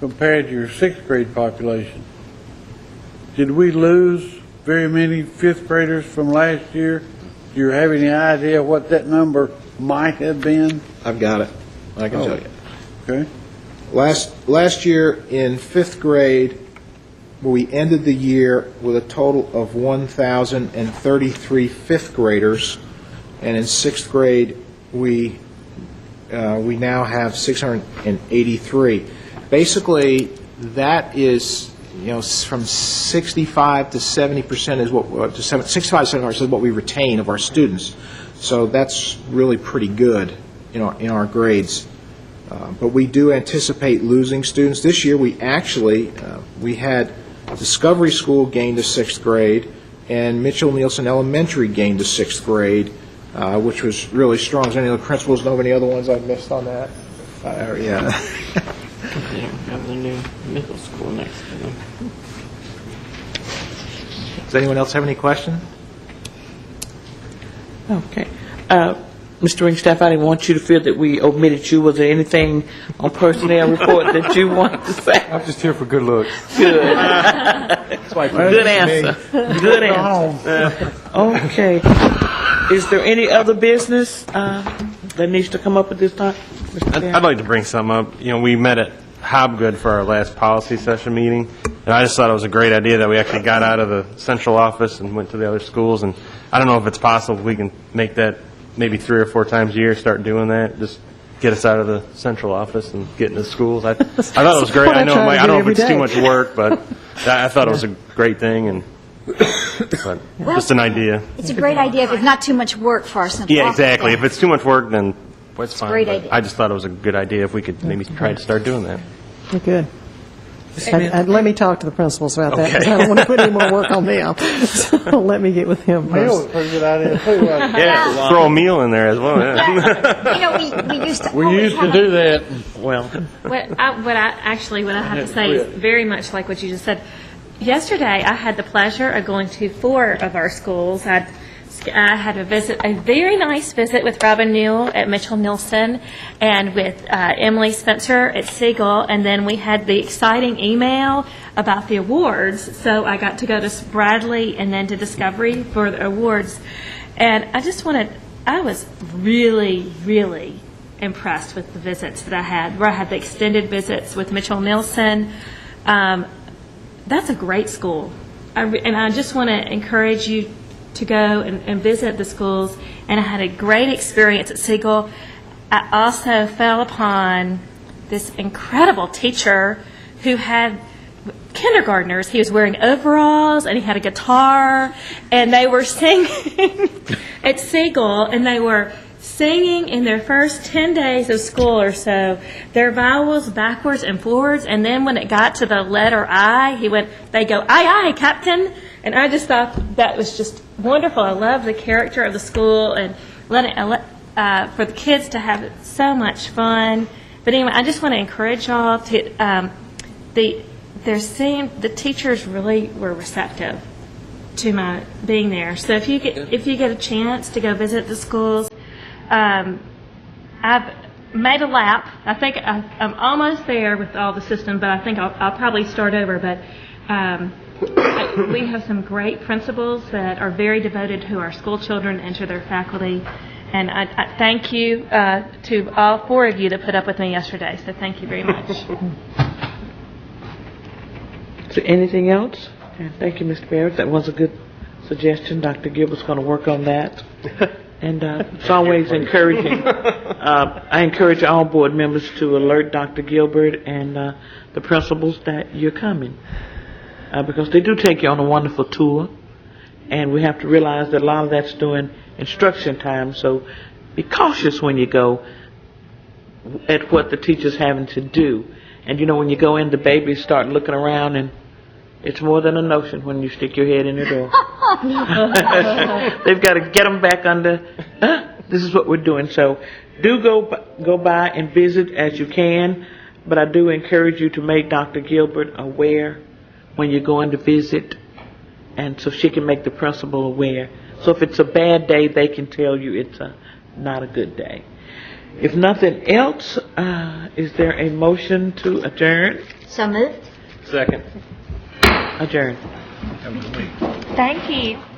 compared to your sixth grade population. Did we lose very many fifth graders from last year? Do you have any idea what that number might have been? I've got it. I can tell you. Okay. Last year in fifth grade, we ended the year with a total of 1,033 fifth graders, and in sixth grade, we now have 683. Basically, that is, from 65 to 70% is what 65 to 70% is what we retain of our students. So that's really pretty good, in our grades. But we do anticipate losing students this year. We actually we had Discovery School gained to sixth grade, and Mitchell Nielsen Elementary gained to sixth grade, which was really strong. Does any of the principals know of any other ones I've missed on that? Yeah. They don't have the new middle school next to them. Does anyone else have any questions? Okay. Mr. Ringstaff, I didn't want you to feel that we omitted you. Was there anything on personnel report that you wanted to say? I'm just here for good looks. Good. Good answer. Good answer. Okay. Is there any other business that needs to come up at this time? I'd like to bring something up. We met at Hobgood for our last policy session meeting, and I just thought it was a great idea that we actually got out of the central office and went to the other schools. And I don't know if it's possible if we can make that maybe 3 or 4 times a year, start doing that, just get us out of the central office and get into schools. I thought it was great. I don't know if it's too much work, but I thought it was a great thing, but just an idea. It's a great idea if it's not too much work for our central Yeah, office exactly. staff. If it's too much work, then it's fine. great but idea. I just thought it was a good idea if we could maybe try to start doing that. Good. Let me talk to the principals about that, because I don't want to put any more work on them. So let me get with him Meal first. was a pretty good idea, too, wasn't it? Yeah, throw a meal in there as well. Yeah. We used to We always used to have do that. Well, What I have to say is very much like what you just said. Yesterday, I had the pleasure of going to 4 of our schools. I had a very nice visit with Robin Newell at Mitchell Nielsen and with Emily Spencer at Siegel, and then we had the exciting email about the awards. So I got to go to Bradley and then to Discovery for the awards. And I was really, really impressed with the visits that I had, where I had the extended visits with Mitchell Nielsen. That's a great school. And I just want to encourage you to go and visit the schools, and I had a great experience at Siegel. I also fell upon this incredible teacher who had kindergartners. He was wearing overalls, and he had a guitar, and they were singing at Siegel, and they were singing in their first 10 days of school or so, their vowels backwards and forwards, and then when it got to the letter I, they go, aye, aye, Captain. And I just thought that was just wonderful. I love the character of the school and for the kids to have so much fun. But anyway, I just want to encourage y'all to, the teachers really were receptive to my being there. So if you get a chance to go visit the schools, I've made a lap. I think I'm almost there with all the system, but I think I'll probably start over. But we have some great principals that are very devoted to our school children and to their faculty. And I thank you to all 4 of you that put up with me yesterday. So thank you very much. is there anything else? Thank you, Mr. Barrett. That was a good suggestion. Dr. Gilbert's going to work on that. And it's always encouraging. I encourage all board members to alert Dr. Gilbert and the principals that you're coming. Because they do take you on a wonderful tour. And we have to realize that a lot of that's during instruction time. So be cautious when you go at what the teacher's having to do. And when you go in, the babies start looking around, and it's more than a notion when you stick your head in the door. They've got to get them back under, this is what we're doing. So do go by and visit as you can, but I do encourage you to make Dr. Gilbert aware when you're going to visit, and so she can make the principal aware. So if it's a bad day, they can tell you it's not a good day. If nothing else, is there a motion to adjourn? So moved. Second. Adjourned. Thank you.